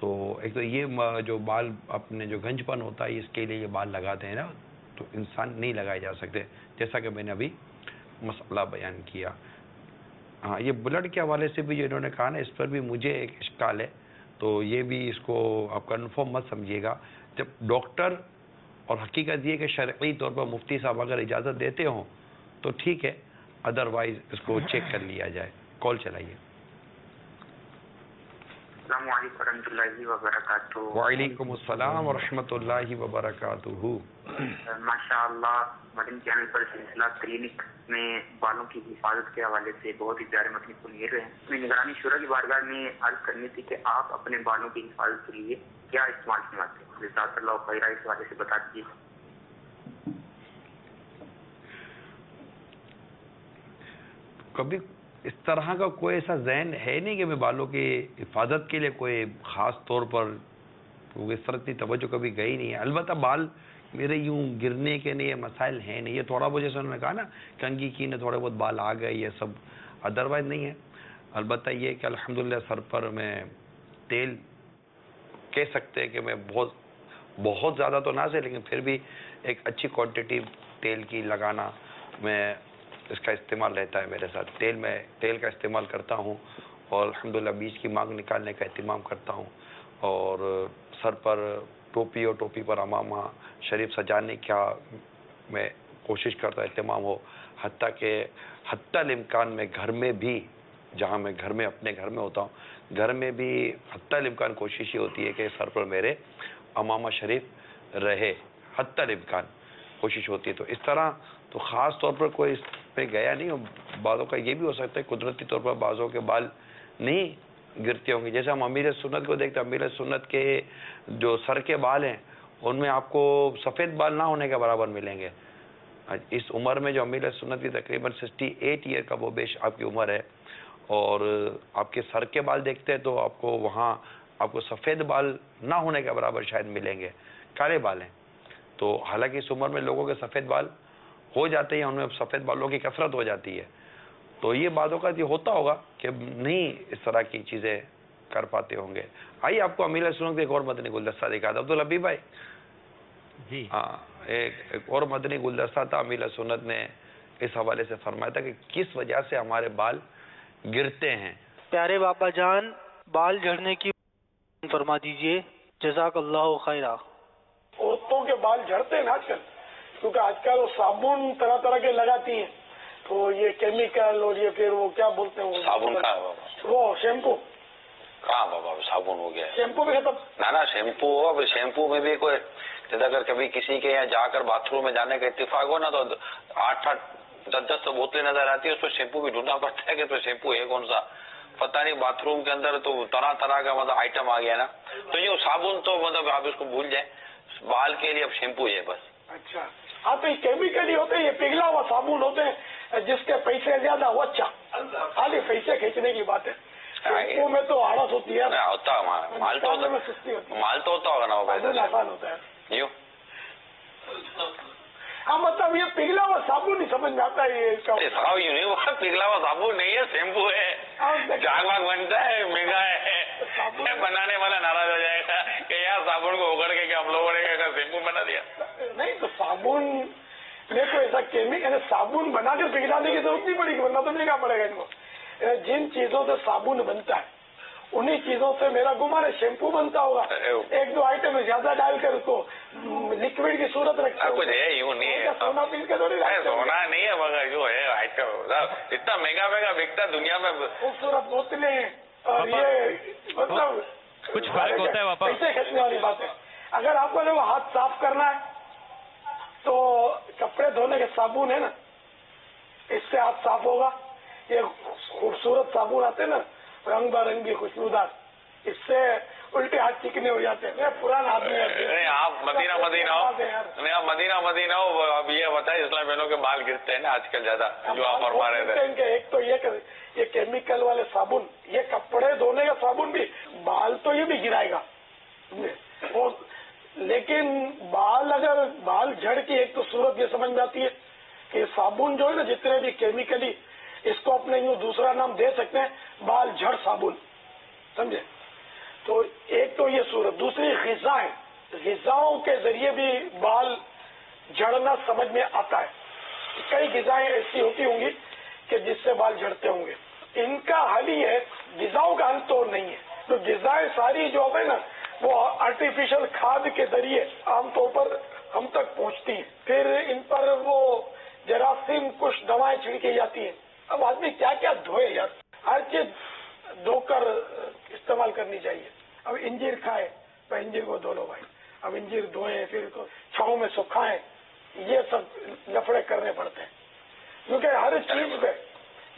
Speaker 2: تو ایک تو یہ جو بال اپنے جو گنجپن ہوتا ہے اس کے لیے یہ بال لگاتے ہیں نا، تو انسان نہیں لگائے جا سکتے، جیسا کہ میں نے ابھی مسئلہ بیان کیا. ہاں، یہ بلڈ کے حوالے سے بھی جو انہوں نے کہا نا، اس پر بھی مجھے ایک اشکال ہے، تو یہ بھی اس کو آپ کنفرم مت سمجھیے گا. جب ڈاکٹر اور حقیقت یہ کہ شرعی طور پر مفتی صاحب اگر اجازت دیتے ہوں تو ٹھیک ہے، ادروائز اس کو چیک کر لیا جائے. کال چلائیے.
Speaker 11: السلام علیکم ورحمۃ اللہ وبرکاتہ.
Speaker 2: وعلیکم السلام ورحمۃ اللہ وبرکاتہ.
Speaker 11: ماشاء اللہ، مدنی چینل پر سلسلہ کلینک میں بالوں کی حفاظت کے حوالے سے بہت ہی پیارے متن سنیے رہے ہیں. میں نگرانی شورا کی بارگاہ میں عرض کرنی تھی کہ آپ اپنے بالوں کی حفاظت کے لیے کیا استعمال فرماتے ہیں؟ جزاک اللہ خیرہ، اس حوالے سے بتا دیجیے.
Speaker 2: کبھی اس طرح کا کوئی ایسا ذہن ہے نہیں کہ میں بالوں کی حفاظت کے لیے کوئی خاص طور پر اس طرح کی توجہ کبھی گئی نہیں ہے. البتہ بال میرے یوں گرنے کے نہیں مسائل ہیں نہیں، یہ تھوڑا بہت جیسے انہوں نے کہا نا کنگھی کی نے تھوڑے بہت بال آ گئے، یہ سب ادروائز نہیں ہے. البتہ یہ کہ الحمدللہ سر پر میں تیل کہہ سکتے ہیں کہ میں بہت زیادہ تو نہ سے، لیکن پھر بھی ایک اچھی کوانٹٹی تیل کی لگانا، میں اس کا استعمال رہتا ہے میرے ساتھ. تیل کا استعمال کرتا ہوں اور الحمدللہ بیچ کی مانگ نکالنے کا اہتمام کرتا ہوں، اور سر پر ٹوپی اور ٹوپی پر امامہ شریف سجانے کا میں کوشش کرتا اہتمام ہو. حتیٰ کہ حتی الامکان میں گھر میں بھی، جہاں میں اپنے گھر میں ہوتا ہوں، گھر میں بھی حتی الامکان کوشش یہ ہوتی ہے کہ سر پر میرے امامہ شریف رہے، حتی الامکان کوشش ہوتی ہے. تو اس طرح تو خاص طور پر کوئی اس پہ گیا نہیں. بعضوں کا یہ بھی ہو سکتا ہے قدرتی طور پر بعضوں کے بال نہیں گرتے ہوں گے. جیسے ہم امیر سنت کو دیکھتے ہیں، امیر سنت کے جو سر کے بال ہیں ان میں آپ کو سفید بال نہ ہونے کے برابر ملیں گے. اس عمر میں جو امیر سنت کی تقریباً 68 ایئر کا وہ بیش آپ کی عمر ہے، اور آپ کے سر کے بال دیکھتے ہیں تو آپ کو وہاں آپ کو سفید بال نہ ہونے کے برابر شاید ملیں گے، کالے بال ہیں. تو حالانکہ اس عمر میں لوگوں کے سفید بال ہو جاتے ہیں، ان میں سفید بالوں کی کثرت ہو جاتی ہے. تو یہ بعضوں کا یہ ہوتا ہوگا کہ نہیں اس طرح کی چیزیں کر پاتے ہوں گے. آئیے آپ کو امیر سنت کا ایک اور مدنی گلدستہ دکھا دو. عبدالحبیب بھائی
Speaker 3: جی
Speaker 2: ہاں، ایک اور مدنی گلدستہ تھا. امیر سنت نے اس حوالے سے فرمایا تھا کہ کس وجہ سے ہمارے بال گرتے ہیں.
Speaker 12: پیارے بابا جان، بال جھڑنے کی فرما دیجئے، جزاک اللہ خیرہ.
Speaker 5: عورتوں کے بال جھڑتے ہیں آج کل، کیونکہ آج کل وہ صابن طرح طرح کے لگاتی ہیں، تو یہ کیمیکل اور یہ پھر وہ کیا بولتے ہیں
Speaker 2: صابن کہاں ہے بابا؟
Speaker 5: وہ شیمپو
Speaker 2: کہاں بابا صابن ہو گیا؟
Speaker 5: شیمپو بھی ختم.
Speaker 2: نا شیمپو ہو، اب شیمپو میں بھی کوئی جیسے اگر کبھی کسی کے یہاں جا کر باتھ روم میں جانے کا اتفاق ہو نا، تو 8-10 تو بوتلیں نظر آتی ہے، اس پہ شیمپو بھی ڈھونڈنا پڑتا ہے کہ تو شیمپو ہے کون سا، پتہ نہیں. باتھ روم کے اندر تو طرح طرح کا مطلب آئٹم آ گیا نا. تو یہ صابن تو مطلب آپ اس کو بھول جائیں، بال کے لیے اب شیمپو ہے بس.
Speaker 5: اچھا ہاں، تو یہ کیمیکل ہی ہوتے ہیں، یہ پگھلا ہوا صابن ہوتے ہیں، جس کے پیسے زیادہ وہ اچھا، خالی پیسے کھینچنے کی بات ہے. شیمپو میں تو آڑس ہوتی ہے،
Speaker 2: ہوتا مال تو ہوتا ہوگا نا،
Speaker 5: آسان ہوتا ہے.
Speaker 2: یوں
Speaker 5: ہاں، مطلب یہ پگھلا ہوا صابن نہیں سمجھ میں آتا ہے. یہ
Speaker 2: پگھلا ہوا صابن نہیں ہے، شیمپو ہے. جاگ واگ بنتا ہے، مہنگا ہے، بنانے والا ناراض ہو جائے گا کہ یار صابن کو اگڑ کے ہم لوگوں نے شیمپو بنا دیا.
Speaker 5: نہیں تو صابن میں کوئی ایسا کیمیکل صابن بنا کر پگھلانے کی ضرورت نہیں پڑے گی، ورنہ تو مہنگا پڑے گا ان کو. جن چیزوں سے صابن بنتا ہے انہی چیزوں سے میرا گمان ہے شیمپو بنتا ہوگا. 1-2 آئٹم زیادہ ڈال کر اس کو لکوڈ کی صورت رکھتے
Speaker 2: کچھ ہے، یوں نہیں ہے،
Speaker 5: سونا پین کے تھوڑی
Speaker 2: سونا نہیں ہے، مگر جو ہے آئٹم اتنا مہنگا بکتا دنیا میں.
Speaker 5: خوبصورت بوتلیں اور یہ مطلب
Speaker 3: کچھ فرق ہوتا ہے.
Speaker 5: پیسے کھینچنے والی بات ہے. اگر آپ کو وہ ہاتھ صاف کرنا ہے تو کپڑے دھونے کے صابن ہے نا، اس سے ہاتھ صاف ہوگا. یہ خوبصورت صابن آتے ہیں نا رنگ برنگی خوشبودار، اس سے الٹے ہاتھ چکنے ہو جاتے ہیں. میں پرانا آدمی
Speaker 2: آپ مدینہ ہو. اب یہ بتائیں اسلام بہنوں کے بال گرتے ہیں نا آج کل زیادہ، جو آپ فرما رہے تھے.
Speaker 5: ایک تو یہ کیمیکل والے صابن، یہ کپڑے دھونے کا صابن بھی بال تو یہ بھی گرائے گا، لیکن بال جھڑ کی ایک تو صورت یہ سمجھ میں آتی ہے کہ صابن جو ہے نا جتنے بھی کیمیکلی، اس کو اپنے یوں دوسرا نام دے سکتے ہیں بال جھڑ صابن، سمجھے. تو ایک تو یہ صورت، دوسری غذاؤں کے ذریعے بھی بال جھڑنا سمجھ میں آتا ہے. کئی غذائیں ایسی ہوتی ہوں گی کہ جس سے بال جھڑتے ہوں گے. ان کا حل ہی ہے، غذاؤں کا حل تو نہیں ہے. تو غذائیں ساری جو ہے نا وہ آرٹیفیشل کھاد کے ذریعے عام طور پر ہم تک پہنچتی ہیں. پھر ان پر وہ جراثیم کش دوائیں چھڑکی جاتی ہیں. اب آدمی کیا کیا دھوئے یار، ہر چیز دھو کر استعمال کرنی چاہیے. اب انجیر کھائے تو انجیر کو دھو لو بھائی، اب انجیر دھوئیں پھر چھاؤں میں سکھائیں، یہ سب لفڑے کرنے پڑتے ہیں. کیونکہ ہر چیز پہ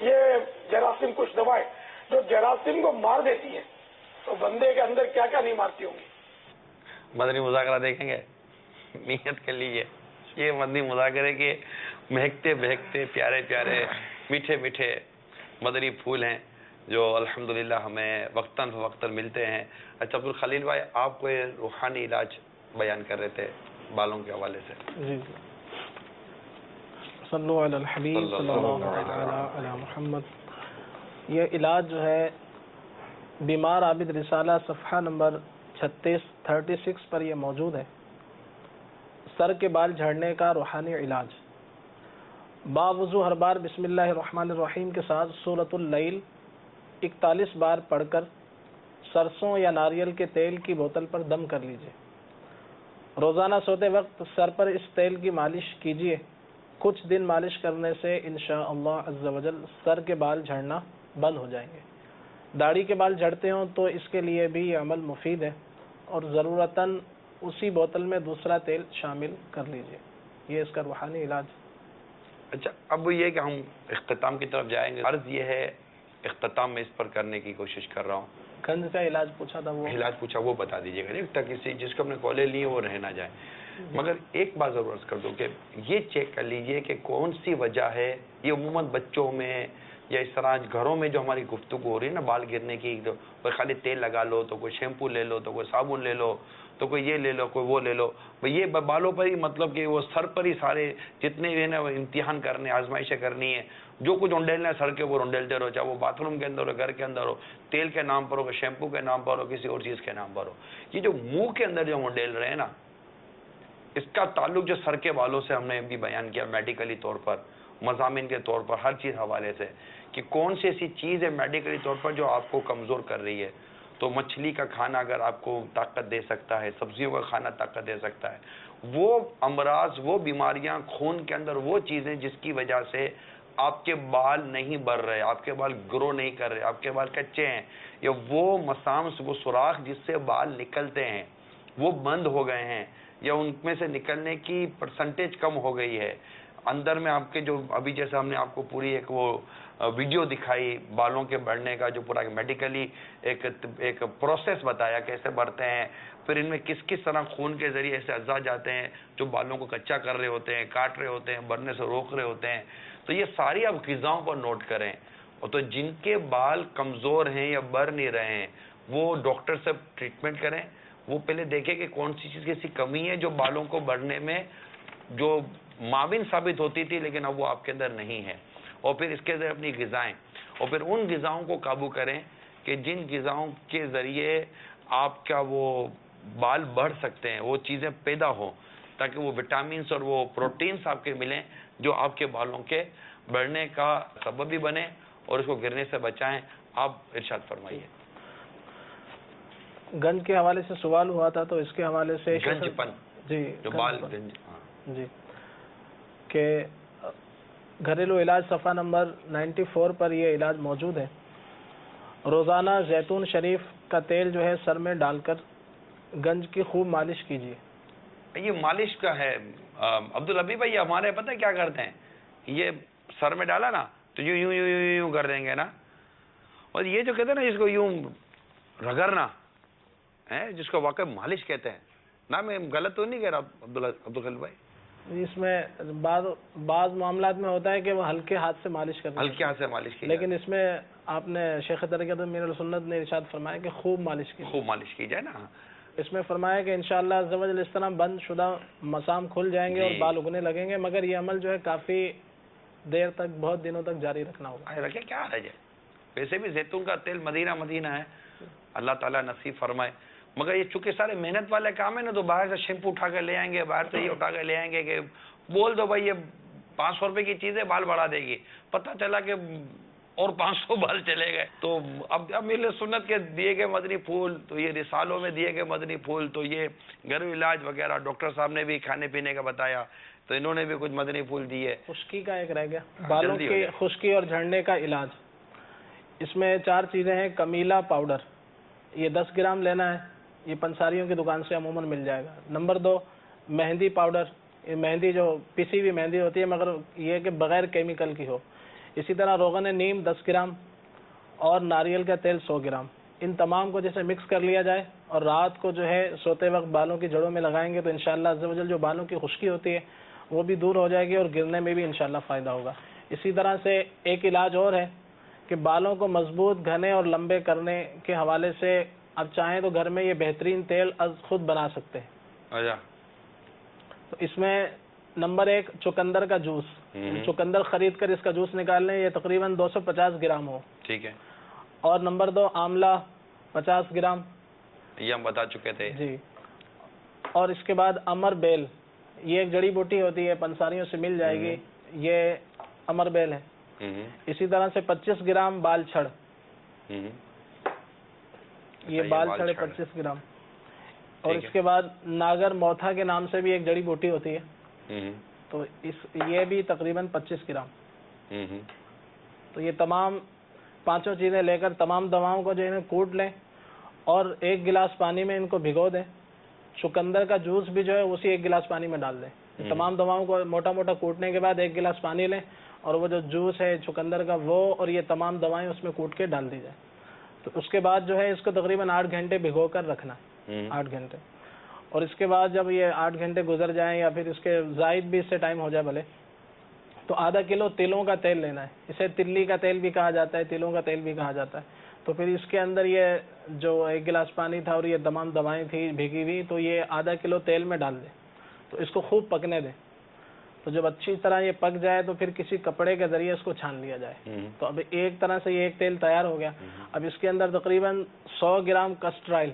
Speaker 5: یہ جراثیم کچھ دوائیں جو جراثیم کو مار دیتی ہیں، تو بندے کے اندر کیا کیا نہیں مارتی ہوں گی.
Speaker 2: مدنی مذاکرہ دیکھیں گے، نیت کر لیجیے. یہ مدنی مذاکرے کے مہکتے بہکتے پیارے پیارے میٹھے میٹھے مدنی پھول ہیں جو الحمدللہ ہمیں وقتاً فوقتاً ملتے ہیں. اچھا عبدالخلیل بھائی، آپ کو یہ روحانی علاج بیان کر رہے تھے بالوں کے حوالے سے.
Speaker 1: جی صلو علی الحبیب صلی اللہ علی محمد. یہ علاج جو ہے بیمار عابد رسالہ صفحہ نمبر 36 پر یہ موجود ہے. سر کے بال جھڑنے کا روحانی علاج. باوضو ہر بار بسم اللہ الرحمن الرحیم کے ساتھ سورۃ اللیل 41 بار پڑھ کر سرسوں یا ناریل کے تیل کی بوتل پر دم کر لیجیے. روزانہ سوتے وقت سر پر اس تیل کی مالش کیجیے. کچھ دن مالش کرنے سے انشاءاللہ عز و جل سر کے بال جھڑنا بند ہو جائیں گے. داڑھی کے بال جھڑتے ہوں تو اس کے لیے بھی یہ عمل مفید ہے اور ضرورتاً اسی بوتل میں دوسرا تیل شامل کر لیجیے. یہ اس کا روحانی علاج.
Speaker 2: اچھا اب یہ کہ ہم اختتام کی طرف جائیں گے. عرض یہ ہے اختتام میں اس پر کرنے کی کوشش کر رہا ہوں.
Speaker 1: گنج کا علاج پوچھا تھا، وہ
Speaker 2: علاج پوچھا وہ بتا دیجیے گا تاکہ کسی جس کو ہم نے کالے لی وہ رہ نہ جائے. مگر ایک بات ضرور عرض کر دوں کہ یہ چیک کر لیجئے کہ کون سی وجہ ہے. یہ عموماً بچوں میں یا اس طرح گھروں میں جو ہماری گفتگو ہو رہی ہے نا بال گرنے کی، کوئی خالی تیل لگا لو تو کوئی شیمپو لے لو تو کوئی صابن لے لو تو کوئی یہ لے لو کوئی وہ لے لو. یہ بالوں پر ہی مطلب کہ وہ سر پر ہی سارے جتنے بھی ہیں نا وہ امتحان کرنے آزمائشیں کرنی ہے. جو کچھ انڈیلنا ہے سر کے اوپر انڈیلتے رہو، چاہے وہ باتھ روم کے اندر ہو گھر کے اندر ہو، تیل کے نام پر ہو، شیمپو کے نام پر ہو، کسی اور چیز کے نام پر ہو. یہ جو منہ کے اندر جو ہم انڈیل رہے ہیں نا اس کا تعلق جو سر کے بالوں سے ہم نے بھی بیان کیا میڈیکلی طور پر، مضامین کے طور پر، ہر چیز حوالے سے کہ کون سی ایسی چیز ہے میڈیکلی طور پر جو آپ کو کمزور کر رہی ہے. تو مچھلی کا کھانا اگر آپ کو طاقت دے سکتا ہے، سبزیوں کا کھانا طاقت دے سکتا ہے. وہ امراض، وہ بیماریاں خون کے اندر، وہ چیزیں جس کی وجہ سے آپ کے بال نہیں بڑھ رہے، آپ کے بال گرو نہیں کر رہے، آپ کے بال کچے ہیں، یا وہ مسامس، وہ سوراخ جس سے بال نکلتے ہیں وہ بند ہو گئے ہیں، یا ان میں سے نکلنے کی پرسنٹیج کم ہو گئی ہے. اندر میں آپ کے جو ابھی جیسے ہم نے آپ کو پوری ایک وہ ویڈیو دکھائی بالوں کے بڑھنے کا، جو پورا میڈیکلی ایک پروسیس بتایا کیسے بڑھتے ہیں، پھر ان میں کس کس طرح خون کے ذریعے ایسے اجزاء جاتے ہیں جو بالوں کو کچا کر رہے ہوتے ہیں، کاٹ رہے ہوتے ہیں، بڑھنے سے روک رہے ہوتے ہیں. تو یہ ساری آپ غذاؤں پر نوٹ کریں. اور تو جن کے بال کمزور ہیں یا بڑھ نہیں رہے ہیں وہ ڈاکٹر سے ٹریٹمنٹ کریں. وہ پہلے دیکھیں کہ کون سی چیز کی ایسی کمی ہے جو بالوں کو بڑھنے میں جو معاون ثابت ہوتی تھی لیکن اب وہ آپ کے اندر نہیں ہے. اور پھر اس کے ذریعے اپنی غذائیں، اور پھر ان غذاؤں کو قابو کریں کہ جن غذاؤں کے ذریعے آپ کا وہ بال بڑھ سکتے ہیں، وہ چیزیں پیدا ہوں تاکہ وہ وٹامنس اور وہ پروٹینز آپ کے ملیں جو آپ کے بالوں کے بڑھنے کا سبب بھی بنے اور اس کو گرنے سے بچائیں. آپ ارشاد فرمائیے.
Speaker 1: گنج کے حوالے سے سوال ہوا تھا تو اس کے حوالے سے
Speaker 2: گنج پن،
Speaker 1: جی
Speaker 2: جو بال گنج،
Speaker 1: جی کہ گھریلو علاج صفحہ نمبر 94 پر یہ علاج موجود ہے. روزانہ زیتون شریف کا تیل جو ہے سر میں ڈال کر گنج کی خوب مالش کیجیے.
Speaker 2: یہ مالش کا ہے عبدالحبیب بھائی. ہمارے پتہ کیا کرتے ہیں، یہ سر میں ڈالا نا تو یوں یوں یوں یوں یوں کر دیں گے نا، اور یہ جو کہتے ہیں نا اس کو یوں رگڑنا ہے جس کو واقعی مالش کہتے ہیں نا. میں غلط تو نہیں کہہ رہا عبدالخلیل بھائی؟
Speaker 1: اس میں بعض معاملات میں ہوتا ہے کہ وہ ہلکے ہاتھ سے مالش کرتے ہیں،
Speaker 2: ہلکے ہاتھ سے مالش کی،
Speaker 1: لیکن اس میں آپ نے شیخ طریقت امیر السنت نے ارشاد فرمایا کہ خوب مالش کی،
Speaker 2: خوب مالش کی جائے نا.
Speaker 1: اس میں فرمایا کہ انشاءاللہ عز و جل اس طرح بند شدہ مسام کھل جائیں گے اور بال اگنے لگیں گے. مگر یہ عمل جو ہے کافی دیر تک، بہت دنوں تک جاری رکھنا ہوگا.
Speaker 2: رکھے کیا حرج ہے، ویسے بھی زیتون کا تیل مدینہ مدینہ ہے، اللہ تعالیٰ نصیب فرمائے. مگر یہ چونکہ سارے محنت والے کام ہے نا، تو باہر سے شیمپو اٹھا کے لے آئیں گے، باہر سے یہ اٹھا کے لے آئیں گے کہ بول دو بھائی یہ 500 روپے کی چیز ہے، بال بڑھا دے گی. پتہ چلا کہ اور 500 بال چلے گئے. تو اب اہل سنت کے دیے گئے مدنی پھول، تو یہ رسالوں میں دیے گئے مدنی پھول، تو یہ گھریلو علاج وغیرہ ڈاکٹر صاحب نے بھی کھانے پینے کا بتایا، تو انہوں نے بھی کچھ مدنی پھول دیے.
Speaker 1: خشکی کا ایک رہ گیا، بالوں کی خشکی اور جھڑنے کا علاج. اس میں 4 چیزیں ہیں. کمیلا پاؤڈر، یہ 10 گرام لینا ہے، یہ پنساریوں کی دکان سے عموماً مل جائے گا. نمبر 2 مہندی پاؤڈر، یہ مہندی جو پیسی ہوئی مہندی ہوتی ہے مگر یہ کہ بغیر کیمیکل کی ہو. اسی طرح روغن نیم 10 گرام اور ناریل کا تیل 100 گرام. ان تمام کو جیسے مکس کر لیا جائے اور رات کو جو ہے سوتے وقت بالوں کی جڑوں میں لگائیں گے تو انشاءاللہ عز و جل جو بالوں کی خشکی ہوتی ہے وہ بھی دور ہو جائے گی اور گرنے میں بھی انشاءاللہ فائدہ ہوگا. اسی طرح سے ایک علاج اور ہے کہ بالوں کو مضبوط، گھنے اور لمبے کرنے کے حوالے سے اب چاہیں تو گھر میں یہ بہترین تیل از خود بنا سکتے ہیں. تو اس میں نمبر 1 چقندر کا جوس. چقندر خرید کر اس کا جوس نکال لیں، یہ تقریباً 250 گرام ہو.
Speaker 2: ٹھیک ہے.
Speaker 1: اور نمبر 2 آملہ 50 گرام،
Speaker 2: یہ ہم بتا چکے تھے
Speaker 1: جی. اور اس کے بعد امر بیل، یہ ایک جڑی بوٹی ہوتی ہے، پنساریوں سے مل جائے گی، یہ امر بیل ہے. اسی طرح سے 25 گرام بال چھڑ، یہ بال چھڑ 25 گرام. اور اس کے بعد ناگر موتھا کے نام سے بھی ایک جڑی بوٹی ہوتی ہے، تو یہ بھی تقریباً 25 گرام. تو یہ تمام 5 چیزیں لے کر تمام دواؤں کو جو انہیں کوٹ لیں اور 1 گلاس پانی میں ان کو بھگو دیں. چقندر کا جوس بھی جو ہے اسی 1 گلاس پانی میں ڈال دیں. تمام دواؤں کو موٹا موٹا کوٹنے کے بعد 1 گلاس پانی لیں اور وہ جو جوس ہے چقندر کا وہ اور یہ تمام دوائیں اس میں کوٹ کے ڈال دی جائیں. تو اس کے بعد جو ہے اس کو تقریباً 8 گھنٹے بھگو کر رکھنا ہے، 8 گھنٹے. اور اس کے بعد جب یہ 8 گھنٹے گزر جائیں یا پھر اس کے زائد بھی اس سے ٹائم ہو جائے بھلے، تو آدھا کلو تلوں کا تیل لینا ہے. اسے تلی کا تیل بھی کہا جاتا ہے، تلوں کا تیل بھی کہا جاتا ہے. تو پھر اس کے اندر یہ جو 1 گلاس پانی تھا اور یہ تمام دوائیں تھیں بھیگی ہوئی، تو یہ آدھا کلو تیل میں ڈال دیں. تو اس کو خوب پکنے دیں. تو جب اچھی طرح یہ پک جائے تو پھر کسی کپڑے کے ذریعے اس کو چھان لیا جائے. تو اب ایک طرح سے یہ ایک تیل تیار ہو گیا. اب اس کے اندر تقریباً 100 گرام کسٹر آئل،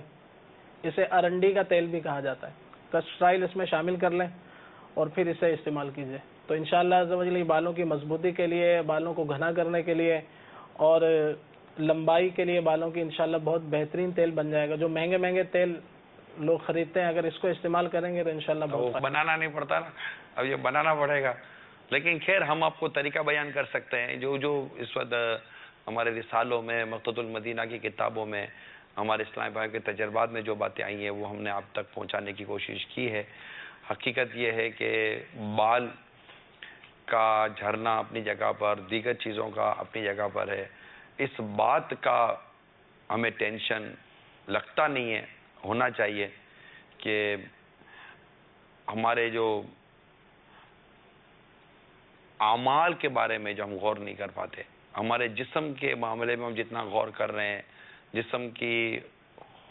Speaker 1: اسے ارنڈی کا تیل بھی کہا جاتا ہے، کسٹر آئل اس میں شامل کر لیں اور پھر اسے استعمال کیجیے. تو انشاءاللہ عز و جل بالوں کی مضبوطی کے لیے، بالوں کو گھنا کرنے کے لیے اور لمبائی کے لیے بالوں کی انشاءاللہ بہت بہترین تیل بن جائے گا. جو مہنگے مہنگے تیل لوگ خریدتے ہیں، اگر اس کو استعمال کریں گے تو انشاءاللہ بہت
Speaker 2: بنانا نہیں پڑتا نا، اب یہ بنانا پڑے گا. لیکن خیر ہم آپ کو طریقہ بیان کر سکتے ہیں جو اس وقت ہمارے رسالوں میں، مقتۃ المدینہ کی کتابوں میں، ہمارے اسلام بھائی کے تجربات میں جو باتیں آئی ہیں وہ ہم نے آپ تک پہنچانے کی کوشش کی ہے. حقیقت یہ ہے کہ بال کا جھرنا اپنی جگہ پر، دیگر چیزوں کا اپنی جگہ پر ہے. اس بات کا ہمیں ٹینشن لگتا نہیں ہے، ہونا چاہیے کہ ہمارے جو اعمال کے بارے میں جو ہم غور نہیں کر پاتے، ہمارے جسم کے معاملے میں ہم جتنا غور کر رہے ہیں، جسم کی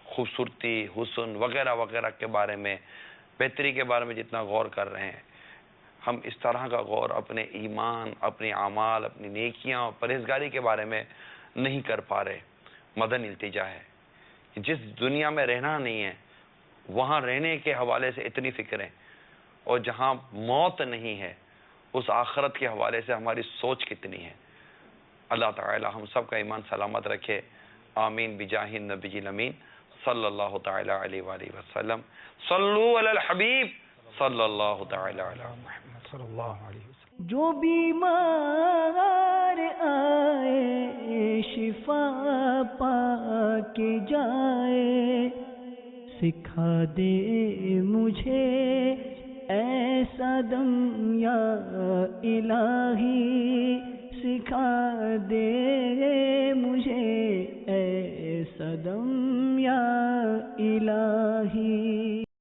Speaker 2: خوبصورتی، حسن وغیرہ وغیرہ کے بارے میں، بہتری کے بارے میں جتنا غور کر رہے ہیں، ہم اس طرح کا غور اپنے ایمان، اپنے اعمال، اپنی نیکیاں اور پرہیزگاری کے بارے میں نہیں کر پا رہے. مدن التجا ہے کہ جس دنیا میں رہنا نہیں ہے وہاں رہنے کے حوالے سے اتنی فکریں، اور جہاں موت نہیں ہے اس آخرت کے حوالے سے ہماری سوچ کتنی ہے. اللہ تعالی ہم سب کا ایمان سلامت رکھے. آمین بجاہ النبی الامین صلی اللہ تعالی علیہ وآلہ وسلم. صلو علی الحبیب صلی اللہ تعالی علی محمد صلی اللہ علیہ وسلم.
Speaker 13: جو بیمار آئے شفا پا کے جائے، سکھا دے مجھے ایسا دم یا الہی، سکھا دے مجھے ایسا دم یا الہی.